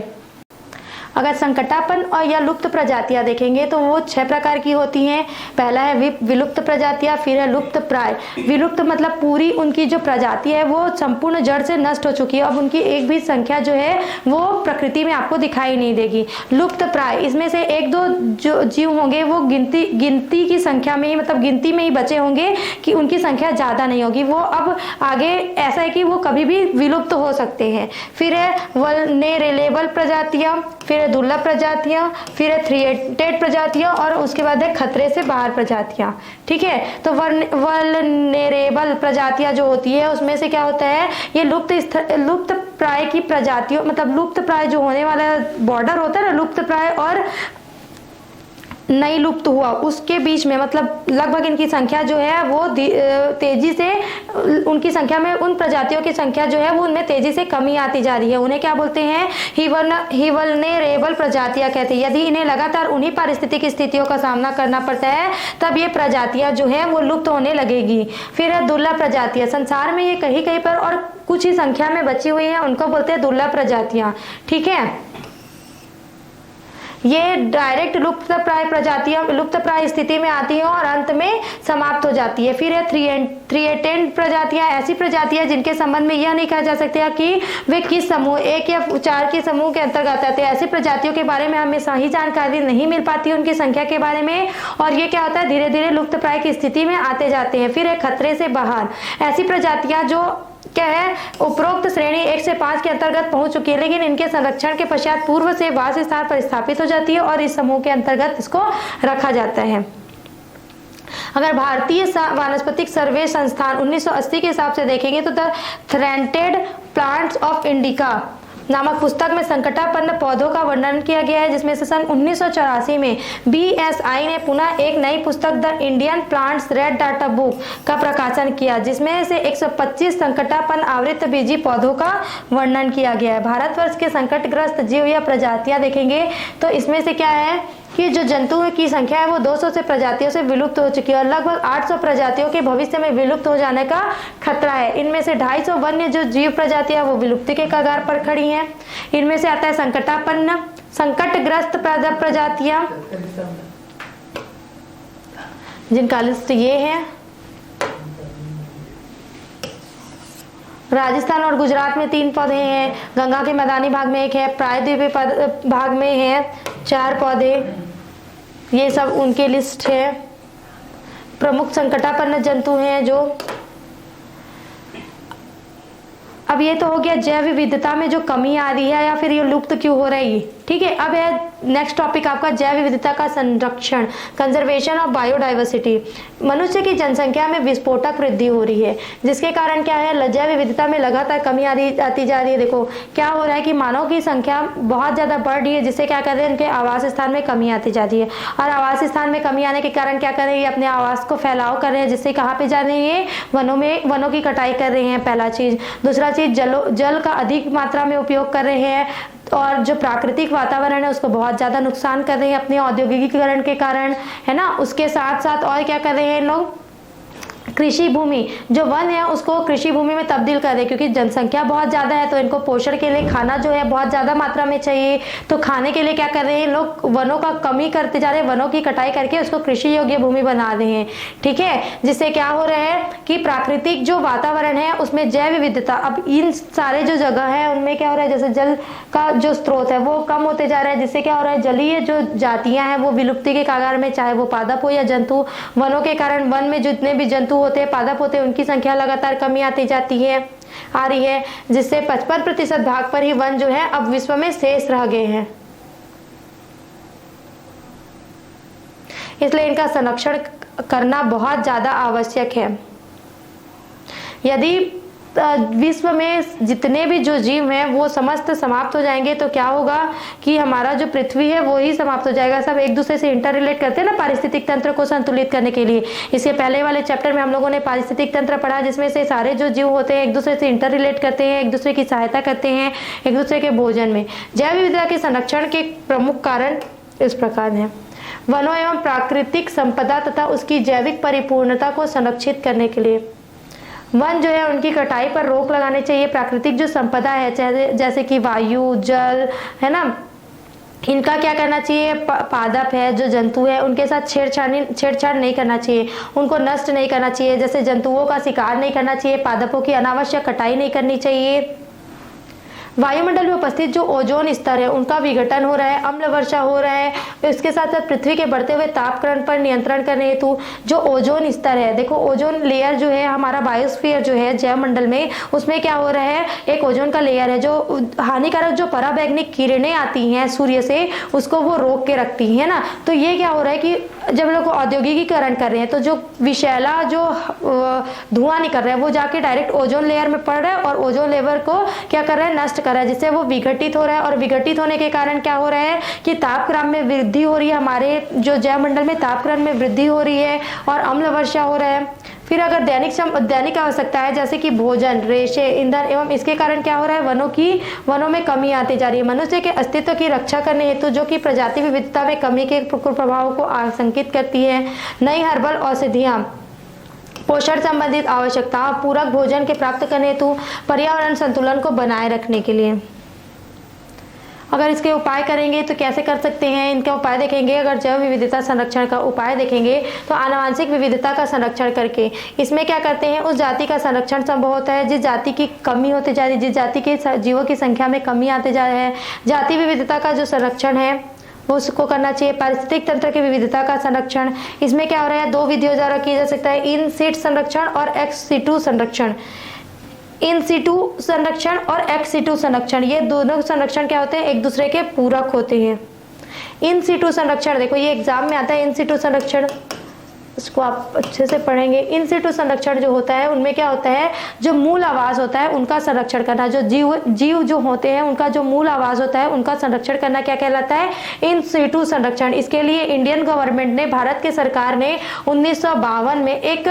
अगर संकटापन्न और या लुप्त प्रजातियां देखेंगे तो वो 6 प्रकार की होती हैं। पहला है विलुप्त प्रजातियां, फिर है लुप्त प्राय। विलुप्त मतलब पूरी उनकी जो प्रजाति है वो संपूर्ण जड़ से नष्ट हो चुकी है, अब उनकी एक भी संख्या जो है वो प्रकृति में आपको दिखाई नहीं देगी। लुप्त प्राय, इसमें से 1-2 जो जीव होंगे वो गिनती की संख्या में ही, मतलब गिनती में ही बचे होंगे कि उनकी संख्या ज़्यादा नहीं होगी, वो अब आगे ऐसा है कि वो कभी भी विलुप्त हो सकते हैं। फिर है वल्नरेबल प्रजातियाँ, फिर दुर्लभ प्रजातियां, फिर है थ्रेटेड प्रजातियां और उसके बाद है खतरे से बाहर प्रजातियां। ठीक है, तो वल्नरेबल प्रजातियां जो होती है उसमें से क्या होता है, ये लुप्त प्राय की प्रजातियों, मतलब लुप्त प्राय जो होने वाला बॉर्डर होता है ना, लुप्त प्राय और नहीं लुप्त हुआ उसके बीच में, मतलब लगभग इनकी संख्या जो है वो तेजी से, उनकी संख्या में, उन प्रजातियों की संख्या जो है वो उनमें तेजी से कमी आती जा रही है। उन्हें क्या बोलते हैं, हिवल्नेरेबल प्रजातियां कहते हैं। यदि इन्हें लगातार उन्हीं पारिस्थितिक स्थितियों का सामना करना पड़ता है तब ये प्रजातियां जो है वो लुप्त होने लगेगी। फिर है दुर्लभ प्रजातियां, संसार में ये कहीं कहीं पर और कुछ ही संख्या में बची हुई है, उनको बोलते हैं दुर्लभ प्रजातियां। ठीक है, ये डायरेक्ट लुप्त प्राय प्रजातियां लुप्त प्राय स्थिति में आती हैं और अंत में समाप्त हो जाती है। फिर है थ्रेटेड प्रजातियां, ऐसी प्रजातियां जिनके संबंध में यह नहीं कहा जा सकता कि वे किस समूह 1 या 4 के समूह के अंतर्गत आते हैं। ऐसी प्रजातियों के बारे में हमें सही जानकारी नहीं मिल पाती उनकी संख्या के बारे में, और ये क्या होता है, धीरे धीरे लुप्त प्राय की स्थिति में आते जाते हैं। फिर है खतरे से बाहर, ऐसी प्रजातियां जो क्या है, उपरोक्त श्रेणी 1 से 5 के अंतर्गत पहुंच चुकी है, लेकिन इनके संरक्षण के पश्चात पूर्व से वास स्थान पर स्थापित हो जाती है और इस समूह के अंतर्गत इसको रखा जाता है। अगर भारतीय वानस्पतिक सर्वे संस्थान 1980 के हिसाब से देखेंगे तो the threatened plants of indica नामक पुस्तक में संकटापन्न पौधों का वर्णन किया गया है, जिसमें से सन 1984 में BSI ने पुनः एक नई पुस्तक the Indian plants red data book का प्रकाशन किया, जिसमें से 125 संकटापन्न आवृत बीजी पौधों का वर्णन किया गया है। भारतवर्ष के संकटग्रस्त जीव या प्रजातियां देखेंगे तो इसमें से क्या है कि जो जंतुओं की संख्या है वो 200 से प्रजातियों से विलुप्त हो चुकी है और लगभग 800 प्रजातियों के भविष्य में विलुप्त हो जाने का खतरा है। इनमें से 250 वन्य जो जीव प्रजातियां वो विलुप्ति के कगार पर खड़ी हैं। इनमें से आता है संकटापन्न, संकटग्रस्त प्रजातियां, जिनका लिस्ट ये है। राजस्थान और गुजरात में 3 पौधे हैं, गंगा के मैदानी भाग में 1 है, प्रायद्वीपीय भाग में है 4 पौधे। ये सब उनकी लिस्ट है। प्रमुख संकटापन्न जंतु हैं जो, अब ये तो हो गया जैव विविधता में जो कमी आ रही है या फिर ये लुप्त क्यों हो रही है। ठीक है, अब है नेक्स्ट टॉपिक आपका जैव विविधता का संरक्षण, कंजर्वेशन ऑफ बायोडाइवर्सिटी। मनुष्य की जनसंख्या में विस्फोटक वृद्धि हो रही है, जिसके कारण क्या है, जैव विविधता में लगातार कमी आती जा रही है। देखो क्या हो रहा है कि मानव की संख्या बहुत ज्यादा बढ़ रही है, जिससे क्या कर रहे हैं, उनके आवास स्थान में कमी आती जा रही है और आवास स्थान में कमी आने के कारण क्या कर रहे हैं, अपने आवास को फैलाव कर रहे हैं, जिससे कहाँ पे जा रहे हैं, वनों की कटाई कर रहे हैं, पहला चीज। दूसरा चीज जल का अधिक मात्रा में उपयोग कर रहे हैं और जो प्राकृतिक वातावरण है उसको बहुत ज़्यादा नुकसान कर रहे हैं अपने औद्योगिकीकरण के कारण, है ना। उसके साथ साथ और क्या कर रहे हैं लोग, कृषि भूमि, जो वन है उसको कृषि भूमि में तब्दील कर दे, क्योंकि जनसंख्या बहुत ज़्यादा है तो इनको पोषण के लिए खाना जो है बहुत ज़्यादा मात्रा में चाहिए। तो खाने के लिए क्या कर रहे हैं लोग, वनों का कमी करते जा रहे हैं, वनों की कटाई करके उसको कृषि योग्य भूमि बना रहे हैं। ठीक है, जिससे क्या हो रहा है कि प्राकृतिक जो वातावरण है उसमें जैव विविधता, अब इन सारे जो जगह है उनमें क्या हो रहा है, जैसे जल का जो स्रोत है वो कम होते जा रहा है, जिससे क्या हो रहा है जलीय जो जातियां हैं वो विलुप्ति के कगार में, चाहे वो पादप हो या जंतु। वनों के कारण वन में जितने भी जंतु होते हैं, पादप होते हैं, उनकी संख्या लगातार कमी आती जाती है, आ रही है, जिससे 55% भाग पर ही वन जो है अब विश्व में शेष रह गए हैं। इसलिए इनका संरक्षण करना बहुत ज्यादा आवश्यक है। यदि विश्व में जितने भी जो जीव हैं वो समस्त समाप्त हो जाएंगे तो क्या होगा कि हमारा जो पृथ्वी है वो ही समाप्त हो जाएगा। सब एक दूसरे से इंटर रिलेट करते हैं ना पारिस्थितिक तंत्र को संतुलित करने के लिए। इसके पहले वाले चैप्टर में हम लोगों ने पारिस्थितिक तंत्र पढ़ा, जिसमें से सारे जो जीव होते हैं एक दूसरे से इंटर रिलेट करते हैं, एक दूसरे की सहायता करते हैं एक दूसरे के भोजन में। जैव विविधता के संरक्षण के प्रमुख कारण इस प्रकार हैं। वनों एवं प्राकृतिक संपदा तथा उसकी जैविक परिपूर्णता को संरक्षित करने के लिए वन जो है उनकी कटाई पर रोक लगानी चाहिए। प्राकृतिक जो संपदा है जैसे कि वायु, जल है ना, इनका क्या करना चाहिए, पादप है जो जंतु है उनके साथ छेड़छाड़ नहीं करना चाहिए, उनको नष्ट नहीं करना चाहिए। जैसे जंतुओं का शिकार नहीं करना चाहिए, पादपों की अनावश्यक कटाई नहीं करनी चाहिए। वायुमंडल में उपस्थित जो ओजोन स्तर है उनका विघटन हो रहा है, अम्ल वर्षा हो रहा है। इसके साथ साथ पृथ्वी के बढ़ते हुए तापक्रम पर नियंत्रण करने हेतु जो ओजोन स्तर है, देखो ओजोन लेयर जो है हमारा बायोस्फीयर जो है जैव मंडल में, उसमें क्या हो रहा है, एक ओजोन का लेयर है जो हानिकारक जो पराबैंगनी किरणें आती हैं सूर्य से उसको वो रोक के रखती है ना। तो ये क्या हो रहा है कि जब लोग औद्योगिकीकरण कर रहे हैं तो जो विषैला जो धुआं निकल रहा है वो जाके डायरेक्ट ओजोन लेयर में पड़ रहा है और ओजोन लेयर को क्या कर रहा है, नष्ट कर रहा है, जिससे वो विघटित हो रहा है। और विघटित होने के कारण क्या हो रहा है कि तापक्रम में वृद्धि हो रही है, हमारे जो जैव मंडल में तापक्रम में वृद्धि हो रही है और अम्ल वर्षा हो रहा है। फिर अगर दैनिक आवश्यकता है जैसे कि भोजन, रेशे, ईंधन एवं इसके कारण क्या हो रहा है, वनों में कमी आती जा रही है। मनुष्य के अस्तित्व की रक्षा करने हेतु जो कि प्रजाति विविधता में कमी के प्रभाव को आशंकित करती है। नई हर्बल औषधियां, पोषण संबंधित आवश्यकताओं, पूरक भोजन के प्राप्त करने हेतु, पर्यावरण संतुलन को बनाए रखने के लिए। अगर इसके उपाय करेंगे तो कैसे कर सकते हैं, इनका उपाय देखेंगे। अगर जैव विविधता संरक्षण का उपाय देखेंगे तो आनुवांशिक विविधता का संरक्षण करके, इसमें क्या करते हैं, उस जाति का संरक्षण संभव होता है जिस जाति की कमी होती जा रही है, जिस जाति के जीवों की संख्या में कमी आते जा रहा है। जाति विविधता का जो संरक्षण है वो उसको करना चाहिए। पारिस्थितिक तंत्र की विविधता का संरक्षण, इसमें क्या हो रहा है, दो विधियों द्वारा किया जा सकता है, इन सीट संरक्षण और एक्स सीटू संरक्षण। इन सीटू संरक्षण और एक्स सीटू संरक्षण, ये दोनों संरक्षण क्या होते हैं, एक दूसरे के पूरक होते हैं। इन सीटू संरक्षण, देखो ये एग्जाम में आता है, इन सीटू संरक्षण, इसको आप अच्छे से पढ़ेंगे। इन सीटू संरक्षण जो होता है उनमें क्या होता है, जो मूल आवास होता है उनका संरक्षण करना, जो जीव जो होते हैं उनका जो मूल आवास होता है उनका संरक्षण करना क्या कहलाता है, इन सीटू संरक्षण। इसके लिए इंडियन गवर्नमेंट ने, भारत के सरकार ने 1952 में एक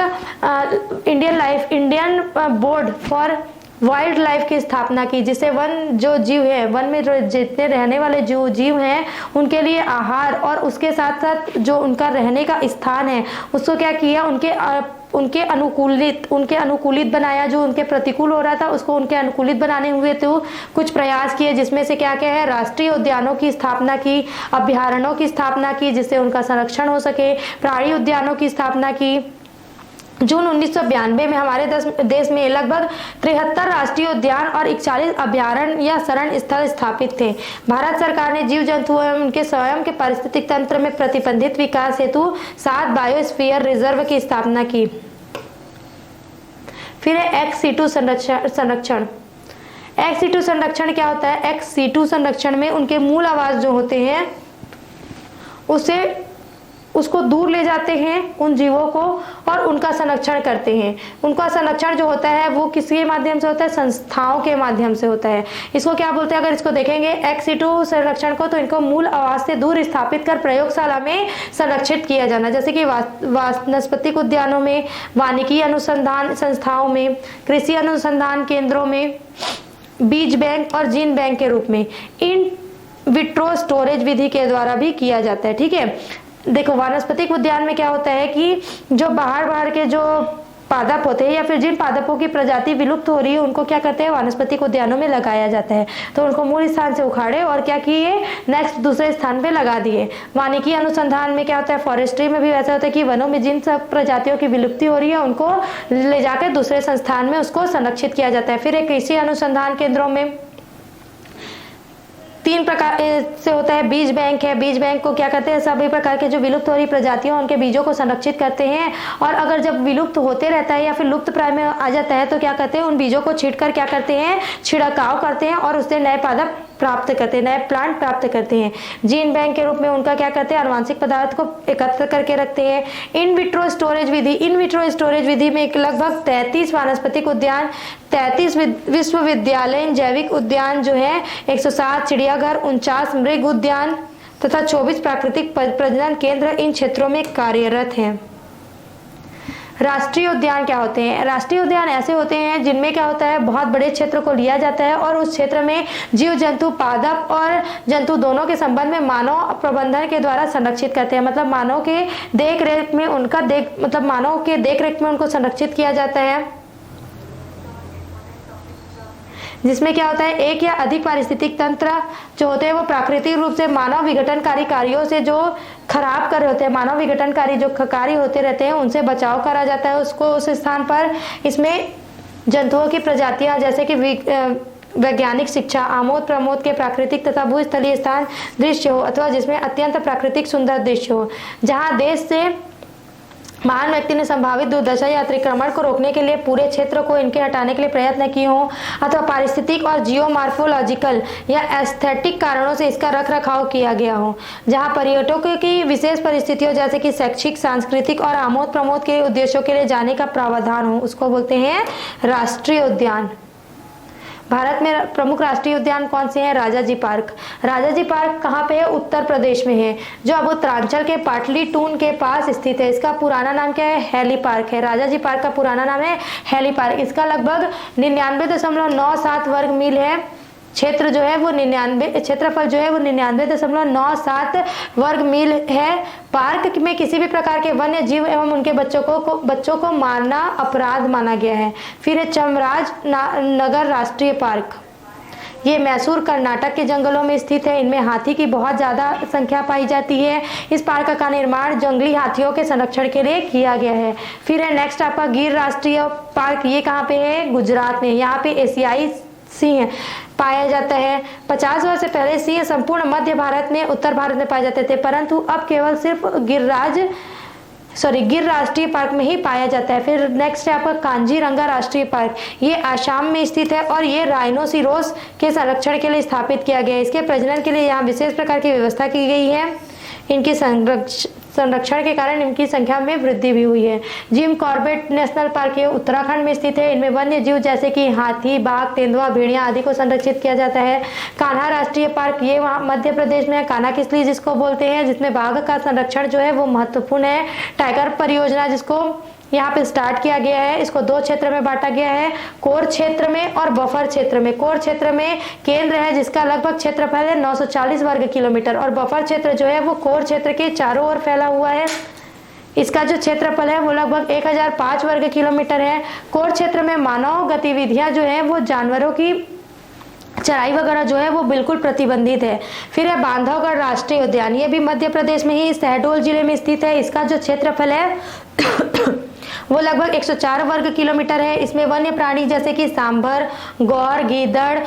Indian board for wild life की स्थापना की, जिससे वन जो जीव है, वन में जो जितने रहने वाले जो जीव हैं उनके लिए आहार और उसके साथ साथ जो उनका रहने का स्थान है उसको क्या किया, उनके अनुकूलित बनाया। जो उनके प्रतिकूल हो रहा था उसको उनके अनुकूलित बनाने हुए तो कुछ प्रयास किए, जिसमें से क्या क्या है, राष्ट्रीय उद्यानों की स्थापना की, अभ्यारण्यों की स्थापना की जिससे उनका संरक्षण हो सके, प्राणी उद्यानों की स्थापना की। जून 1992 में हमारे देश में लगभग 73 राष्ट्रीय उद्यान और 41 अभ्यारण्य या शरण स्थल स्थापित थे। भारत सरकार ने जीव जंतुओं एवं उनके स्वयं के पारिस्थितिक तंत्र में प्रतिबंधित विकास हेतु 7 बायोस्फीयर रिजर्व की स्थापना की। फिर है एक्स सीटू संरक्षण। एक्स सीटू संरक्षण क्या होता है, एक्स सीटू संरक्षण में उनके मूल आवास जो होते हैं उसको दूर ले जाते हैं उन जीवों को और उनका संरक्षण करते हैं। उनका संरक्षण जो होता है वो किसके माध्यम से होता है, संस्थाओं के माध्यम से होता है। इसको क्या बोलते हैं, अगर इसको देखेंगे एक्स सीटू संरक्षण को, तो इनको मूल आवास से दूर स्थापित कर प्रयोगशाला में संरक्षित किया जाना, जैसे कि वानस्पतिक उद्यानों में, वानिकी अनुसंधान संस्थाओं में, कृषि अनुसंधान केंद्रों में, बीज बैंक और जीन बैंक के रूप में, इन विट्रो स्टोरेज विधि के द्वारा भी किया जाता है। ठीक है, देखो वानस्पतिक उद्यान में क्या होता है कि जो बाहर के जो पादप होते हैं या फिर जिन पादपों की प्रजाति विलुप्त हो रही है उनको क्या करते हैं, वानस्पतिक उद्यानों में लगाया जाता है। तो उनको मूल स्थान से उखाड़े और क्या किए, नेक्स्ट दूसरे स्थान पे लगा दिए। वानिकी अनुसंधान में क्या होता है, फॉरेस्ट्री में भी वैसा होता है कि वनों में जिन सब प्रजातियों की विलुप्ति हो रही है उनको ले जाकर दूसरे संस्थान में उसको संरक्षित किया जाता है। फिर एक कृषि अनुसंधान केंद्रों में 3 प्रकार से होता है। बीज बैंक है, बीज बैंक को क्या करते हैं, सभी प्रकार के जो विलुप्त हो रही प्रजातियों उनके बीजों को संरक्षित करते हैं और अगर जब विलुप्त होते रहता है या फिर लुप्त प्राय में आ जाता है तो क्या करते हैं, उन बीजों को छींटकर क्या करते हैं, छिड़काव करते हैं और उससे नए पादप प्राप्त करते हैं, नए प्लांट प्राप्त करते हैं। जीन बैंक के रूप में उनका क्या करते हैं, आनुवांशिक पदार्थ को एकत्र करके रखते हैं। इन विट्रो स्टोरेज विधि, इन विट्रो स्टोरेज विधि में लगभग 33 वानस्पतिक उद्यान, 33 विश्वविद्यालयीन जैविक उद्यान जो है, 107 चिड़ियाघर, 49 मृग उद्यान तथा 24 प्राकृतिक प्रजनन केंद्र इन क्षेत्रों में कार्यरत हैं। राष्ट्रीय उद्यान क्या होते हैं, राष्ट्रीय उद्यान ऐसे होते हैं जिनमें क्या होता है, बहुत बड़े क्षेत्र को लिया जाता है और उस क्षेत्र में जीव जंतु, पादप और जंतु दोनों के संबंध में मानव प्रबंधन के द्वारा संरक्षित करते हैं। मतलब मानव के देख रेख में उनका मानव के देख रेख में उनको संरक्षित किया जाता है, जिसमें क्या होता है, एक या अधिक पारिस्थितिक तंत्र जो होते हैं वो प्राकृतिक रूप से मानव विघटनकारी कार्यों से जो खराब कर रहे होते हैं, मानव विघटनकारी जो कार्य होते रहते हैं उनसे बचाव करा जाता है उसको उस स्थान पर। इसमें जंतुओं की प्रजातियां जैसे कि वैज्ञानिक शिक्षा, आमोद प्रमोद के प्राकृतिक तथा भूस्थलीय स्थान दृश्य हो अथवा जिसमें अत्यंत प्राकृतिक सुंदर दृश्य हो, जहाँ देश से महान व्यक्ति ने संभावित दुर्दशा या अतिक्रमण को रोकने के लिए पूरे क्षेत्र को इनके हटाने के लिए प्रयत्न किए हों अथवा पारिस्थितिक और जियोमॉर्फोलॉजिकल या एस्थेटिक कारणों से इसका रख रखाव किया गया हो, जहां पर्यटकों की विशेष परिस्थितियों जैसे कि शैक्षिक, सांस्कृतिक और आमोद प्रमोद के उद्देश्यों के लिए जाने का प्रावधान हो, उसको बोलते हैं राष्ट्रीय उद्यान। भारत में प्रमुख राष्ट्रीय उद्यान कौन से हैं, राजाजी पार्क। राजाजी पार्क कहाँ पे है, उत्तर प्रदेश में है, जो अब उत्तरांचल के पाटलिटून के पास स्थित है। इसका पुराना नाम क्या है, हैली पार्क है। राजाजी पार्क का पुराना नाम है हैली पार्क। इसका लगभग 99.97 वर्ग मील है। क्षेत्र जो है वो 99 क्षेत्रफल जो है वो 99.97 वर्ग मील है। पार्क में किसी भी प्रकार के वन्य जीव एवं उनके बच्चों को मारना अपराध माना गया है। फिर है चमराज नगर राष्ट्रीय पार्क, ये मैसूर कर्नाटक के जंगलों में स्थित है। इनमें हाथी की बहुत ज़्यादा संख्या पाई जाती है। इस पार्क का निर्माण जंगली हाथियों के संरक्षण के लिए किया गया है। फिर है नेक्स्ट आपका गिर राष्ट्रीय पार्क, ये कहाँ पे है, गुजरात में। यहाँ पे एशियाई सिंह पाया जाता है। 50 वर्ष से पहले सिंह संपूर्ण मध्य भारत में, उत्तर भारत में पाए जाते थे, परंतु अब केवल सिर्फ गिर राष्ट्रीय पार्क में ही पाया जाता है। फिर नेक्स्ट है आपका कांजीरंगा राष्ट्रीय पार्क, ये आसाम में स्थित है और ये राइनोसिरोस के संरक्षण के लिए स्थापित किया गया है। इसके प्रजनन के लिए यहाँ विशेष प्रकार की व्यवस्था की गई है। इनकी संरक्षण के कारण इनकी संख्या में वृद्धि भी हुई है। जिम कॉर्बेट नेशनल पार्क ये उत्तराखंड में स्थित है। इनमें वन्य जीव जैसे कि हाथी, बाघ, तेंदुआ, भेड़िया आदि को संरक्षित किया जाता है। कान्हा राष्ट्रीय पार्क ये वहाँ मध्य प्रदेश में है। कान्हा किसली जिसको बोलते हैं, जिसमें बाघ का संरक्षण जो है वो महत्वपूर्ण है। टाइगर परियोजना जिसको यहाँ पे स्टार्ट किया गया है, इसको 2 क्षेत्र में बांटा गया है, कोर क्षेत्र में और बफर क्षेत्र में। कोर क्षेत्र में केंद्र है जिसका लगभग क्षेत्रफल है 940 वर्ग किलोमीटर और बफर क्षेत्र जो है वो कोर क्षेत्र के चारों ओर फैला हुआ है। इसका जो क्षेत्रफल है वो लगभग 1005 वर्ग किलोमीटर है। कोर क्षेत्र में मानव गतिविधियां जो है वो जानवरों की चराई वगैरह जो है वो बिल्कुल प्रतिबंधित है। फिर है बांधवगढ़ राष्ट्रीय उद्यान, ये भी मध्य प्रदेश में ही शहडोल जिले में स्थित है। इसका जो क्षेत्रफल है वो लगभग 104 वर्ग किलोमीटर है। इसमें वन्य प्राणी जैसे कि सांभर, गौर, गीदड़,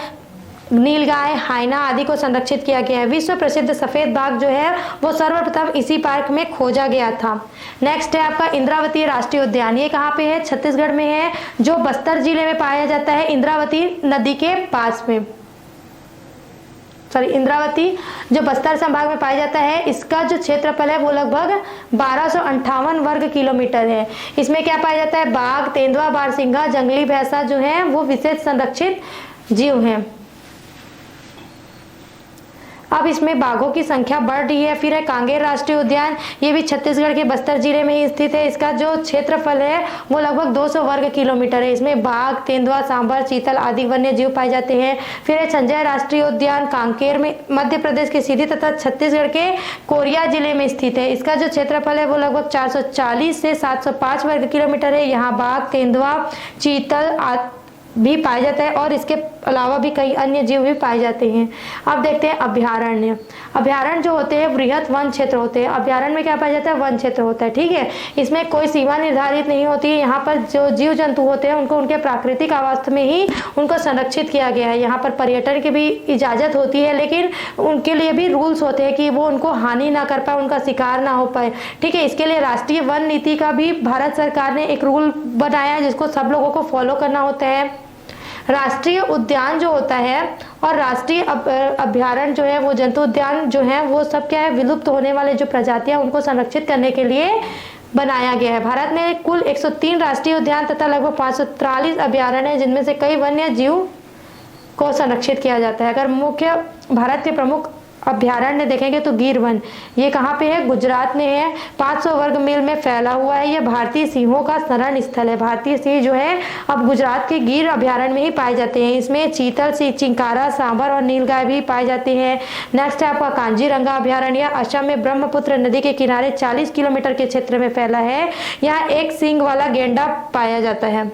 नीलगाय, हाइना आदि को संरक्षित किया गया है। विश्व प्रसिद्ध सफेद बाघ जो है वो सर्वप्रथम इसी पार्क में खोजा गया था। नेक्स्ट है आपका इंद्रावती राष्ट्रीय उद्यान, ये कहाँ पे है, छत्तीसगढ़ में है, जो बस्तर जिले में पाया जाता है, इंद्रावती नदी के पास में। इंद्रावती जो बस्तर संभाग में पाया जाता है, इसका जो क्षेत्रफल है वो लगभग 1258 वर्ग किलोमीटर है। इसमें क्या पाया जाता है, बाघ, तेंदुआ, बारसिंघा, जंगली भैंसा जो है वो विशेष संरक्षित जीव हैं। अब इसमें बाघों की संख्या बढ़ रही है। फिर है कांगेर राष्ट्रीय उद्यान, ये भी छत्तीसगढ़ के बस्तर जिले में ही स्थित है। इसका जो क्षेत्रफल है वो लगभग 200 वर्ग किलोमीटर है। इसमें बाघ, तेंदुआ, सांभर, चीतल आदि वन्य जीव पाए जाते हैं। फिर है संजय राष्ट्रीय उद्यान, कांकेर में मध्य प्रदेश के सीधी तथा छत्तीसगढ़ के कोरिया जिले में स्थित है। इसका जो क्षेत्रफल है वो लगभग 440 से 705 वर्ग किलोमीटर है। यहाँ बाघ, तेंदुआ, चीतल भी पाए जाता है और इसके अलावा भी कई अन्य जीव भी पाए जाते हैं। अब देखते हैं अभ्यारण्य। अभ्यारण्य जो होते हैं वृहत वन क्षेत्र होते हैं। अभ्यारण्य में क्या पाया जाता है? वन क्षेत्र होता है, ठीक है। इसमें कोई सीमा निर्धारित नहीं होती है। यहाँ पर जो जीव जंतु होते हैं उनको उनके प्राकृतिक आवास में ही उनको संरक्षित किया गया है। यहाँ पर पर्यटन की भी इजाजत होती है, लेकिन उनके लिए भी रूल्स होते हैं कि वो उनको हानि ना कर पाए, उनका शिकार ना हो पाए, ठीक है। इसके लिए राष्ट्रीय वन नीति का भी भारत सरकार ने एक रूल बनाया है जिसको सब लोगों को फॉलो करना होता है। राष्ट्रीय उद्यान जो होता है और राष्ट्रीय अभ्यारण्य जो है वो जंतु उद्यान जो है वो सब क्या है, विलुप्त होने वाले जो प्रजातियां उनको संरक्षित करने के लिए बनाया गया है। भारत में कुल 103 राष्ट्रीय उद्यान तथा लगभग 543 अभ्यारण्य है, जिनमें से कई वन्य जीव को संरक्षित किया जाता है। अगर मुख्य भारत के प्रमुख अभ्यारण्य देखेंगे तो गिर वन, ये कहाँ पे है? गुजरात में है। 500 वर्ग मील में फैला हुआ है। ये भारतीय सिंहों का शरण स्थल है। भारतीय सिंह जो है अब गुजरात के गिर अभ्यारण्य में ही पाए जाते हैं। इसमें चीतल, चिंकारा, सांभर और नीलगाय भी पाए जाते हैं। नेक्स्ट है आपका कांजीरंगा अभ्यारण्य, असम में ब्रह्मपुत्र नदी के किनारे 40 किलोमीटर के क्षेत्र में फैला है। यहाँ एक सींग वाला गेंडा पाया जाता है।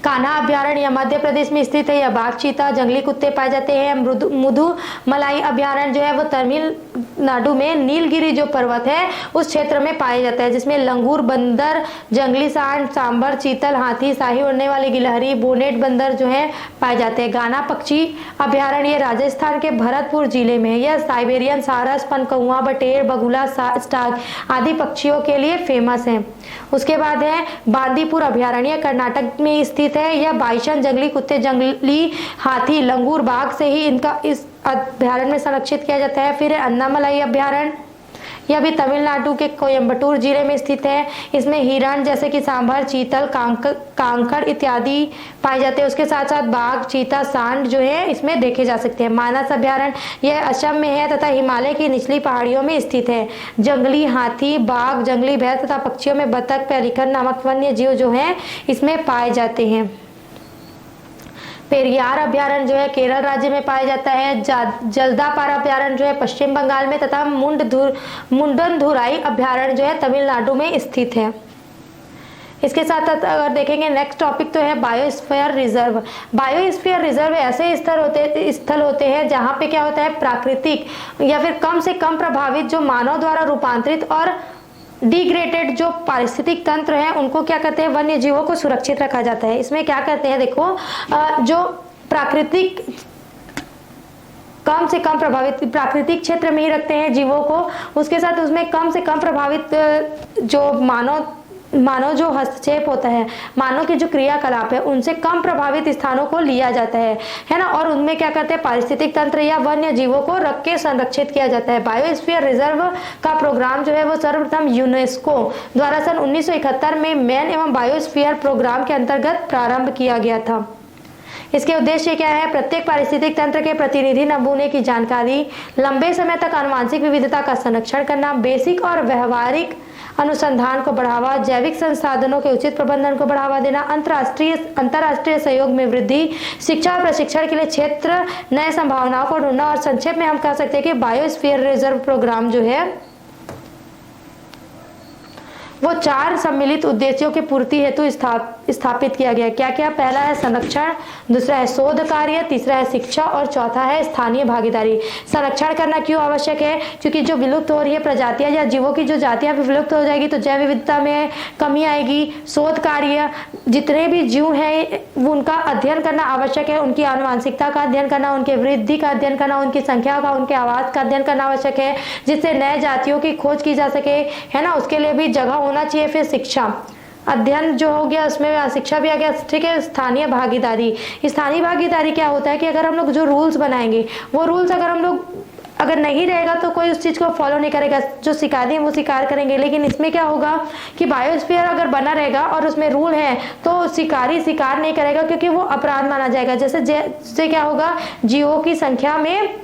कान्हा अभ्यारण्य मध्य प्रदेश में स्थित है। यह बाघ, चीता, जंगली कुत्ते पाए जाते हैं। मुदुमलाई अभ्यारण्य जो है वो तमिलनाडु में नीलगिरी जो पर्वत है उस क्षेत्र में पाया जाता है, जिसमें लंगूर, बंदर, जंगली सांड, सांबर, चीतल, हाथी, शाही उड़ने वाली गिलहरी, बोनेट बंदर जो है पाए जाते हैं। गाना पक्षी अभ्यारण्य राजस्थान के भरतपुर जिले में, यह साइबेरियन सारस, पनकौआ, बटेर, बगुला, स्टाग आदि पक्षियों के लिए फेमस है। उसके बाद है बांदीपुर अभ्यारण्य, कर्नाटक में स्थित है। यह बाइसन, जंगली कुत्ते, जंगली हाथी, लंगूर, बाघ से ही इनका इस अभ्यारण्य में संरक्षित किया जाता है। फिर है अन्नामलाई अभ्यारण्य, यह भी तमिलनाडु के कोयम्बटूर जिले में स्थित है। इसमें हिरण जैसे कि सांभर, चीतल, कांकड़ इत्यादि पाए जाते हैं। उसके साथ साथ बाघ, चीता, सांड जो है इसमें देखे जा सकते हैं। मानस अभ्यारण्य, यह असम में है तथा हिमालय की निचली पहाड़ियों में स्थित है। जंगली हाथी, बाघ, जंगली भैंस तथा पक्षियों में बतख, पेलिकन नामक वन्य जीव जो है इसमें पाए जाते हैं। पेरियार अभ्यारण्य जो है केरल राज्य में पाया जाता है। जल्दापारा अभ्यारण्य जो है पश्चिम बंगाल में तथा मुंडनधुराई अभ्यारण्य जो है तमिलनाडु में स्थित है। इसके साथ साथ अगर देखेंगे नेक्स्ट टॉपिक तो है बायोस्फीयर रिजर्व। बायोस्फीयर रिजर्व ऐसे स्थल होते हैं जहाँ पे क्या होता है, प्राकृतिक या फिर कम से कम प्रभावित जो मानव द्वारा रूपांतरित और डिग्रेडेड जो पारिस्थितिक तंत्र है उनको क्या करते हैं, वन्य जीवों को सुरक्षित रखा जाता है। इसमें क्या करते हैं, देखो जो प्राकृतिक कम से कम प्रभावित प्राकृतिक क्षेत्र में ही रखते हैं जीवों को, उसके साथ उसमें कम से कम प्रभावित जो मानव जो हस्तक्षेप होता है, मानव के जो क्रियाकलाप है उनसे कम प्रभावित स्थानों को लिया जाता है ना, और उनमें क्या करते हैं, पारिस्थितिक तंत्र या वन्य जीवों को रख के संरक्षित किया जाता है। बायोस्फीयर रिजर्व का प्रोग्राम जो है वो सर्वप्रथम यूनेस्को द्वारा सन 1971 में मैन एवं बायोस्फीयर प्रोग्राम के अंतर्गत प्रारंभ किया गया था। इसके उद्देश्य क्या है, प्रत्येक पारिस्थितिक तंत्र के प्रतिनिधि नमूने की जानकारी, लंबे समय तक आनुवंशिक विविधता का संरक्षण करना, बेसिक और व्यवहारिक अनुसंधान को बढ़ावा, जैविक संसाधनों के उचित प्रबंधन को बढ़ावा देना, अंतर्राष्ट्रीय सहयोग में वृद्धि, शिक्षा और प्रशिक्षण के लिए क्षेत्र नए संभावनाओं को ढूंढना। और संक्षेप में हम कह सकते हैं कि बायोस्फीयर रिजर्व प्रोग्राम जो है वो 4 सम्मिलित उद्देश्यों की पूर्ति हेतु स्थापित किया गया। क्या क्या? पहला है संरक्षण, दूसरा है शोध कार्य, तीसरा है शिक्षा और चौथा है स्थानीय भागीदारी। संरक्षण करना क्यों आवश्यक है? क्योंकि जो विलुप्त हो रही है प्रजातियां या जीवों की जो जातियां भी विलुप्त हो जाएगी तो जैव विविधता में कमी आएगी। शोध कार्य, जितने भी जीव हैं उनका अध्ययन करना आवश्यक है, उनकी आनुवांशिकता का अध्ययन करना, उनके वृद्धि का अध्ययन करना, उनकी संख्या का, उनके आवास का अध्ययन करना आवश्यक है, जिससे नए जातियों की खोज की जा सके, है ना। उसके लिए भी जगह होना चाहिए। फिर शिक्षा, अध्ययन जो हो गया उसमें शिक्षा भी आ गया, ठीक है। स्थानीय भागीदारी, स्थानीय भागीदारी क्या होता है कि अगर हम लोग जो रूल्स बनाएंगे वो रूल्स अगर नहीं रहेगा तो कोई उस चीज को फॉलो नहीं करेगा, जो शिकारी है वो शिकार करेंगे। लेकिन इसमें क्या होगा कि बायोस्फीयर अगर बना रहेगा और उसमें रूल है तो शिकारी शिकार नहीं करेगा, क्योंकि वो अपराध माना जाएगा। जैसे क्या होगा, जीवों की संख्या में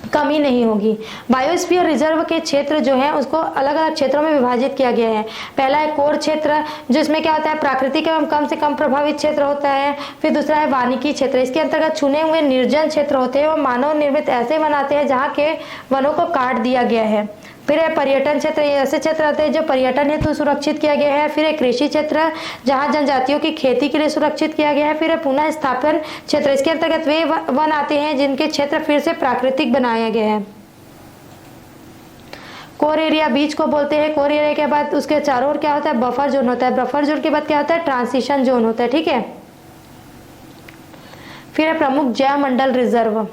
कमी नहीं होगी। बायोस्फीयर रिजर्व के क्षेत्र जो है उसको अलग अलग क्षेत्रों में विभाजित किया गया है। पहला है कोर क्षेत्र, जिसमें क्या होता है प्राकृतिक एवं कम से कम प्रभावित क्षेत्र होता है। फिर दूसरा है वानिकी क्षेत्र, इसके अंतर्गत चुने हुए निर्जन क्षेत्र होते हैं और मानव निर्मित ऐसे वन आते हैं जहाँ के वनों को काट दिया गया है। फिर है पर्यटन क्षेत्र, ये ऐसे क्षेत्र आते हैं जो पर्यटन हेतु सुरक्षित किया गया है। फिर है कृषि क्षेत्र, जहां जनजातियों की खेती के लिए सुरक्षित किया गया है। फिर है पुनः स्थापन क्षेत्र, इसके अंतर्गत वे वन आते हैं जिनके क्षेत्र फिर से प्राकृतिक बनाया गया है। कोर एरिया बीच को बोलते हैं। कोर एरिया के बाद उसके चारों ओर क्या होता है बफर जोन होता है। बफर जोन के बाद क्या होता है ट्रांसिशन जोन होता है। ठीक है, फिर है प्रमुख जैवमंडल रिजर्व।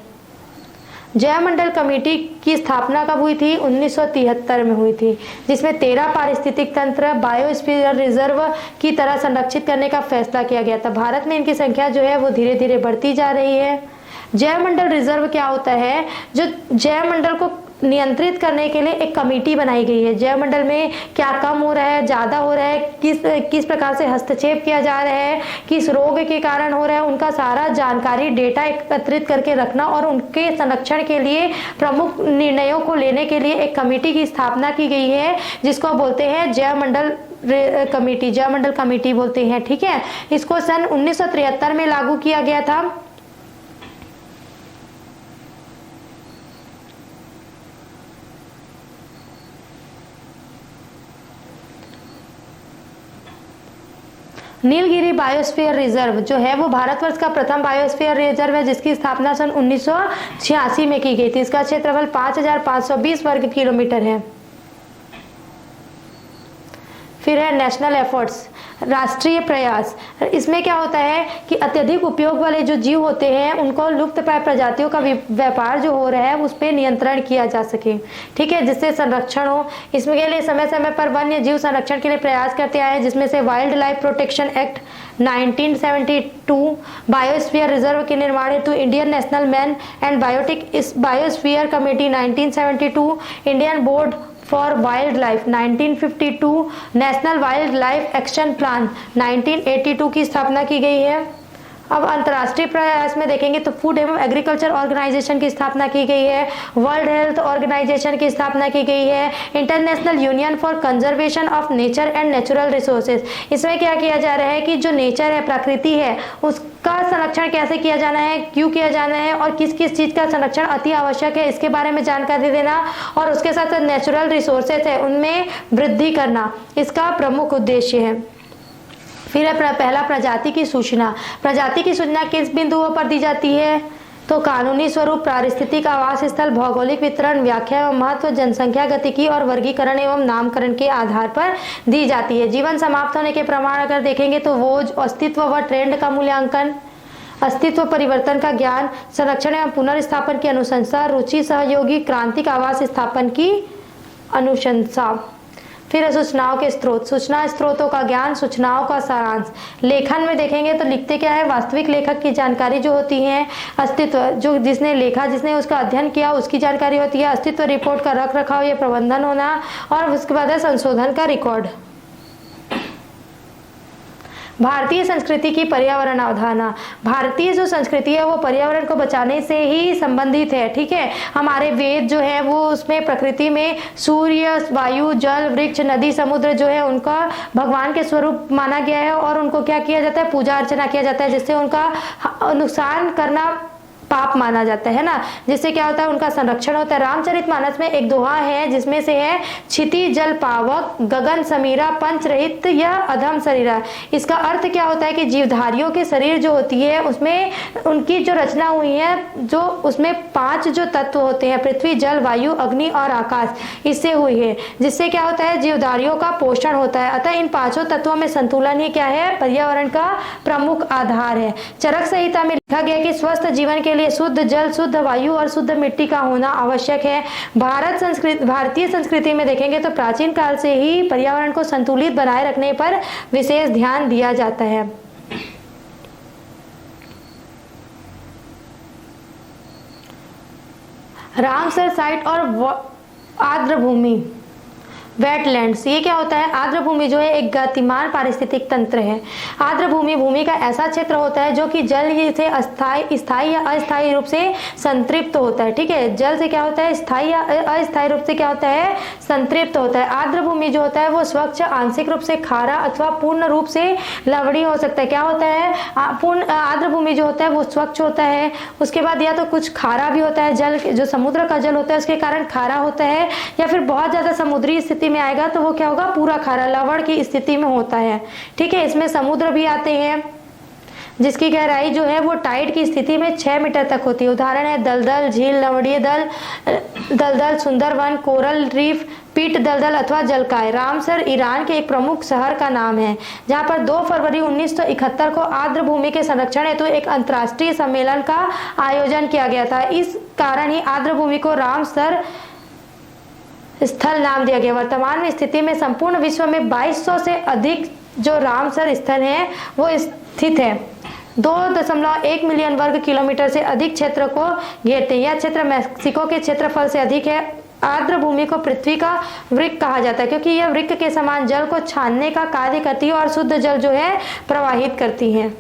जैवमंडल कमेटी की स्थापना कब हुई थी? 1973 में हुई थी, जिसमें 13 पारिस्थितिक तंत्र बायोस्फीयर रिजर्व की तरह संरक्षित करने का फैसला किया गया था। भारत में इनकी संख्या जो है वो धीरे धीरे बढ़ती जा रही है। जैवमंडल रिजर्व क्या होता है? जो जैवमंडल को नियंत्रित करने के लिए एक कमेटी बनाई गई है। जैवमंडल में क्या कम हो रहा है, ज़्यादा हो रहा है, किस प्रकार से हस्तक्षेप किया जा रहा है, किस रोग के कारण हो रहा है, उनका सारा जानकारी डेटा एकत्रित करके रखना और उनके संरक्षण के लिए प्रमुख निर्णयों को लेने के लिए एक कमेटी की स्थापना की गई है, जिसको बोलते हैं जैवमंडल कमेटी। जैवमंडल कमेटी बोलते हैं। ठीक है, इसको सन 1973 में लागू किया गया था। नीलगिरी बायोस्फीयर रिजर्व जो है वो भारतवर्ष का प्रथम बायोस्फीयर रिजर्व है, जिसकी स्थापना सन 1986 में की गई थी। इसका क्षेत्रफल 5520 वर्ग किलोमीटर है। फिर है नेशनल एफर्ट्स, राष्ट्रीय प्रयास। इसमें क्या होता है कि अत्यधिक उपयोग वाले जो जीव होते हैं उनको लुप्तप्राय प्रजातियों का व्यापार जो हो रहा है उस पर नियंत्रण किया जा सके। ठीक है, जिससे संरक्षण हो। इसमें के लिए समय समय पर वन्य जीव संरक्षण के लिए प्रयास करते आए, जिसमें से wild life protection act 1972, biosphere reserve के निर्माण हेतु Indian national man and biosphere committee 1972, Indian board for wild life 1952, national wild life action plan 1982 की स्थापना की गई है। अब अंतर्राष्ट्रीय प्रयास में देखेंगे तो फूड एवं एग्रीकल्चर ऑर्गेनाइजेशन की स्थापना की गई है, वर्ल्ड हेल्थ ऑर्गेनाइजेशन की स्थापना की गई है, international union for conservation of nature and natural resources. इसमें क्या किया जा रहा है कि जो नेचर है, प्रकृति है, उसका संरक्षण कैसे किया जाना है, क्यों किया जाना है और किस किस चीज़ का संरक्षण अति आवश्यक है, इसके बारे में जानकारी देना और उसके साथ नेचुरल रिसोर्सेज है उनमें वृद्धि करना इसका प्रमुख उद्देश्य है। फिर है पहला प्रजाति की सूचना। प्रजाति की सूचना किस बिंदुओं पर दी जाती है? तो कानूनी स्वरूप, पारिस्थितिक आवास स्थल, भौगोलिक वितरण, व्याख्या एवं महत्व, जनसंख्या गतिकी और वर्गीकरण एवं नामकरण के आधार पर दी जाती है। जीवन समाप्त होने के प्रमाण अगर देखेंगे तो वो अस्तित्व व ट्रेंड का मूल्यांकन, अस्तित्व परिवर्तन का ज्ञान, संरक्षण एवं पुनर्स्थापन की अनुशंसा, रुचि सहयोगी क्रांतिक आवास स्थापन की अनुशंसा। फिर सूचनाओं के स्रोत, सूचना स्रोतों का ज्ञान, सूचनाओं का सारांश। लेखन में देखेंगे तो लिखते क्या है, वास्तविक लेखक की जानकारी जो होती है, अस्तित्व जो जिसने लेखा, जिसने उसका अध्ययन किया उसकी जानकारी होती है, अस्तित्व रिपोर्ट का रख रखाव या प्रबंधन होना और उसके बाद है संशोधन का रिकॉर्ड। भारतीय संस्कृति की पर्यावरण अवधारणा। भारतीय जो संस्कृति है वो पर्यावरण को बचाने से ही संबंधित है। ठीक है, हमारे वेद जो है वो उसमें प्रकृति में सूर्य, वायु, जल, वृक्ष, नदी, समुद्र जो है उनका भगवान के स्वरूप माना गया है और उनको क्या किया जाता है, पूजा अर्चना किया जाता है, जिससे उनका नुकसान करना पाप माना जाता है ना, जिससे क्या होता है उनका संरक्षण होता है। रामचरितमानस में एक दोहा है जिसमें से है क्षिति जल पावक गगन समीरा पंच रहित या अधम शरीरा। इसका अर्थ क्या होता है कि जीवधारियों के शरीर जो होती है उसमें उनकी जो रचना हुई है जो उसमें 5 जो तत्व होते हैं, पृथ्वी, जल, वायु, अग्नि और आकाश, इससे हुई है, जिससे क्या होता है जीवधारियों का पोषण होता है। अतः इन 5 तत्वों में संतुलन ही क्या है, पर्यावरण का प्रमुख आधार है। चरक संहिता में लिखा गया कि स्वस्थ जीवन के लिए शुद्ध जल, शुद्ध वायु और शुद्ध मिट्टी का होना आवश्यक है। भारतीय संस्कृति में देखेंगे तो प्राचीन काल से ही पर्यावरण को संतुलित बनाए रखने पर विशेष ध्यान दिया जाता है। रामसर साइट और आर्द्र भूमि। वेटलैंड्स, ये क्या होता है? आर्द्र भूमि जो है एक गतिमान पारिस्थितिक तंत्र है। आर्द्र भूमि भूमि का ऐसा क्षेत्र होता है जो कि जल से स्थायी या अस्थायी रूप से संतृप्त होता है। ठीक है, जल से क्या होता है? स्थायी या अस्थायी रूप से क्या होता है? संतृप्त होता है। आर्द्र भूमि जो होता है वो स्वच्छ, आंशिक रूप से खारा अथवा पूर्ण रूप से लवणीय हो सकता है। क्या होता है? पूर्ण आर्द्र भूमि जो होता है वो स्वच्छ होता है, उसके बाद या तो कुछ खारा भी होता है, जल जो समुद्र का जल होता है उसके कारण खारा होता है, या फिर बहुत ज्यादा समुद्री स्थिति में आएगा तो वो क्या होगा? पूरा खारा, लवण की स्थिति में होता है। ठीक है, इसमें समुद्र भी आते हैं जिसकी गहराई जो है वो टाइड की स्थिति में 6 मीटर तक होती है। उदाहरण है दलदल झील, लवणीय दलदल, सुंदरवन, कोरल रीफ, पीट दलदल अथवा जलकाय। रामसर ईरान के एक प्रमुख शहर का नाम है जहां पर 2 फरवरी 1971 को आर्द्र भूमि के संरक्षण हेतु एक अंतर्राष्ट्रीय सम्मेलन का आयोजन किया गया था। इस कारण ही आर्द्र भूमि को रामसर स्थल नाम दिया गया। वर्तमान में स्थिति में संपूर्ण विश्व में 2200 से अधिक जो रामसर स्थल हैं वो स्थित है। 2.1 मिलियन वर्ग किलोमीटर से अधिक क्षेत्र को घेरते हैं। यह क्षेत्र मैक्सिको के क्षेत्रफल से अधिक है। आर्द्र भूमि को पृथ्वी का वृक्क कहा जाता है क्योंकि यह वृक्क के समान जल को छानने का कार्य करती है और शुद्ध जल जो है प्रवाहित करती है।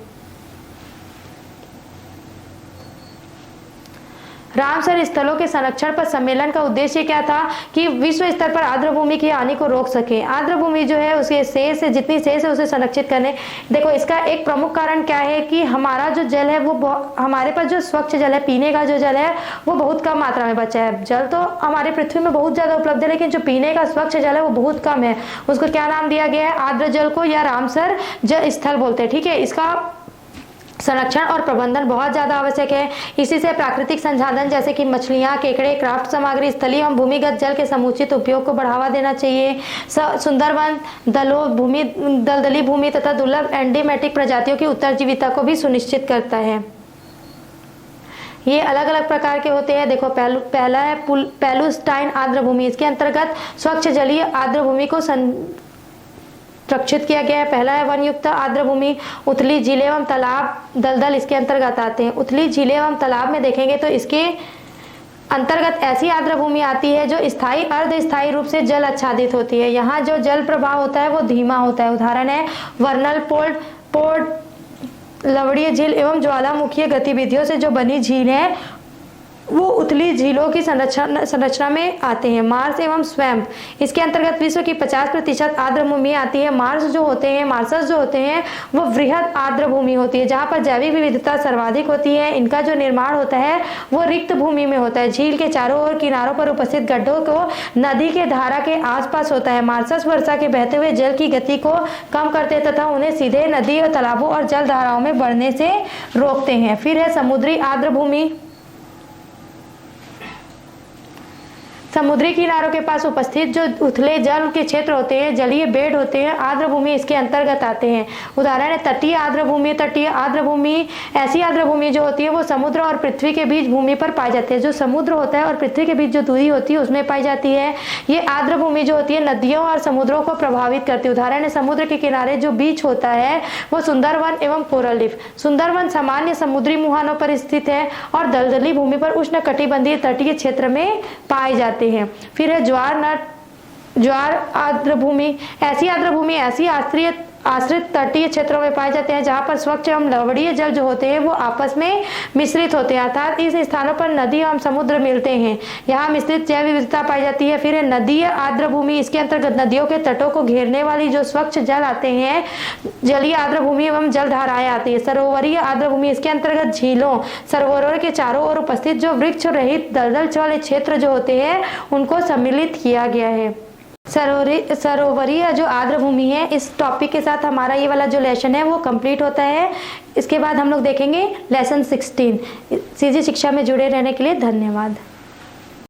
रामसर स्थलों के संरक्षण पर सम्मेलन का उद्देश्य क्या था कि विश्व स्तर पर आर्द्र भूमि की हानि को रोक सके। आर्द्र भूमि जो है उसके शेष से जितनी शेष है उसे संरक्षित करने। देखो इसका एक प्रमुख कारण क्या है कि हमारा जो जल है वो हमारे पास जो स्वच्छ जल है, पीने का जो जल है वो बहुत कम मात्रा में बचा है। जल तो हमारे पृथ्वी में बहुत ज्यादा उपलब्ध है लेकिन जो पीने का स्वच्छ जल है वो बहुत कम है। उसको क्या नाम दिया गया है? आर्द्र जल को, या रामसर जल स्थल बोलते हैं। ठीक है, इसका संरक्षण और प्रबंधन बहुत ज्यादा आवश्यक है। इसी से प्राकृतिक संसाधन जैसे कि मछलियां, केकड़े, क्राफ्ट सामग्री, स्थलीय एवं भूमिगत जल के समुचित उपयोग को बढ़ावा देना चाहिए। सुंदरवन दलदली भूमि तथा दुर्लभ एंडीमेटिक प्रजातियों की उत्तरजीविता को भी सुनिश्चित करता है। ये अलग अलग प्रकार के होते हैं। देखो पहला है पैलुस्टाइन आर्द्र भूमि। इसके अंतर्गत स्वच्छ जलीय आर्द्र भूमि को संरक्षित किया गया है। पहला है वन युक्त आर्द्र भूमि। उथली झीलें एवं तालाब दलदल इसके अंतर्गत आते हैं। उथली झीलें एवं तालाब में देखेंगे तो इसके अंतर्गत ऐसी आर्द्र भूमि आती है जो स्थायी अर्ध स्थायी रूप से जल आच्छादित होती है। यहाँ जो जल प्रवाह होता है वो धीमा होता है। उदाहरण है वर्नल पोर्ट, लवणीय झील एवं ज्वालामुखीय गतिविधियों से जो बनी झील है वो उथली झीलों की संरचना में आते हैं। मार्स एवं स्वैम्प इसके अंतर्गत विश्व की 50% आर्द्र भूमि आती है। मार्सस जो होते हैं वो वृहद आर्द्र भूमि होती है जहां पर जैविक विविधता सर्वाधिक होती है। इनका जो निर्माण होता है वो रिक्त भूमि में होता है। झील के चारों ओर किनारों पर उपस्थित गड्ढों को नदी के धारा के आसपास होता है। मार्सस वर्षा के बहते हुए जल की गति को कम करते तथा उन्हें सीधे नदी और तालाबों और जल धाराओं में बढ़ने से रोकते हैं। फिर है समुद्री आर्द्र भूमि। समुद्री किनारों के पास उपस्थित जो उथले जल के क्षेत्र होते हैं, जलीय बेड होते हैं, आर्द्र भूमि इसके अंतर्गत आते हैं। उदाहरण है तटीय आर्द्र भूमि। तटीय आर्द्र भूमि ऐसी आर्द्र भूमि जो होती है वो समुद्र और पृथ्वी के बीच भूमि पर पाई जाती है। जो समुद्र होता है और पृथ्वी के बीच जो दूरी होती है उसमें पाई जाती है। ये आर्द्र भूमि जो होती है नदियों और समुद्रों को प्रभावित करती है। उदाहरण है समुद्र के किनारे जो बीच होता है वो सुंदरवन एवं कोरल रीफ। सुंदरवन सामान्य समुद्री मुहानों पर स्थित है और दलदली भूमि पर उष्ण कटिबंधीय तटीय क्षेत्र में पाए जाते हैं। फिर है ज्वार आर्द्र भूमि। ऐसी आर्द्र भूमि ऐसी आश्रित तटीय क्षेत्रों में पाए जाते हैं जहां पर स्वच्छ एवं लवणीय जल जो होते हैं वो आपस में मिश्रित होते हैं, अर्थात इस स्थानों पर नदी एवं समुद्र मिलते हैं। यहाँ मिश्रित जैव विविधता पाई जाती है। फिर है नदीय आर्द्र भूमि। इसके अंतर्गत नदियों के तटों को घेरने वाली जो स्वच्छ जल आते हैं जलीय आर्द्र भूमि एवं जल धाराएं आती है। सरोवरीय आर्द्र भूमि इसके अंतर्गत झीलों सरोवरों के चारों ओर उपस्थित जो वृक्ष रहित दलदल वाले क्षेत्र जो होते हैं उनको सम्मिलित किया गया है। सरोवरीय जो आर्द्र भूमि है, इस टॉपिक के साथ हमारा ये वाला जो लेसन है वो कंप्लीट होता है। इसके बाद हम लोग देखेंगे लेसन 16। सीधी शिक्षा में जुड़े रहने के लिए धन्यवाद।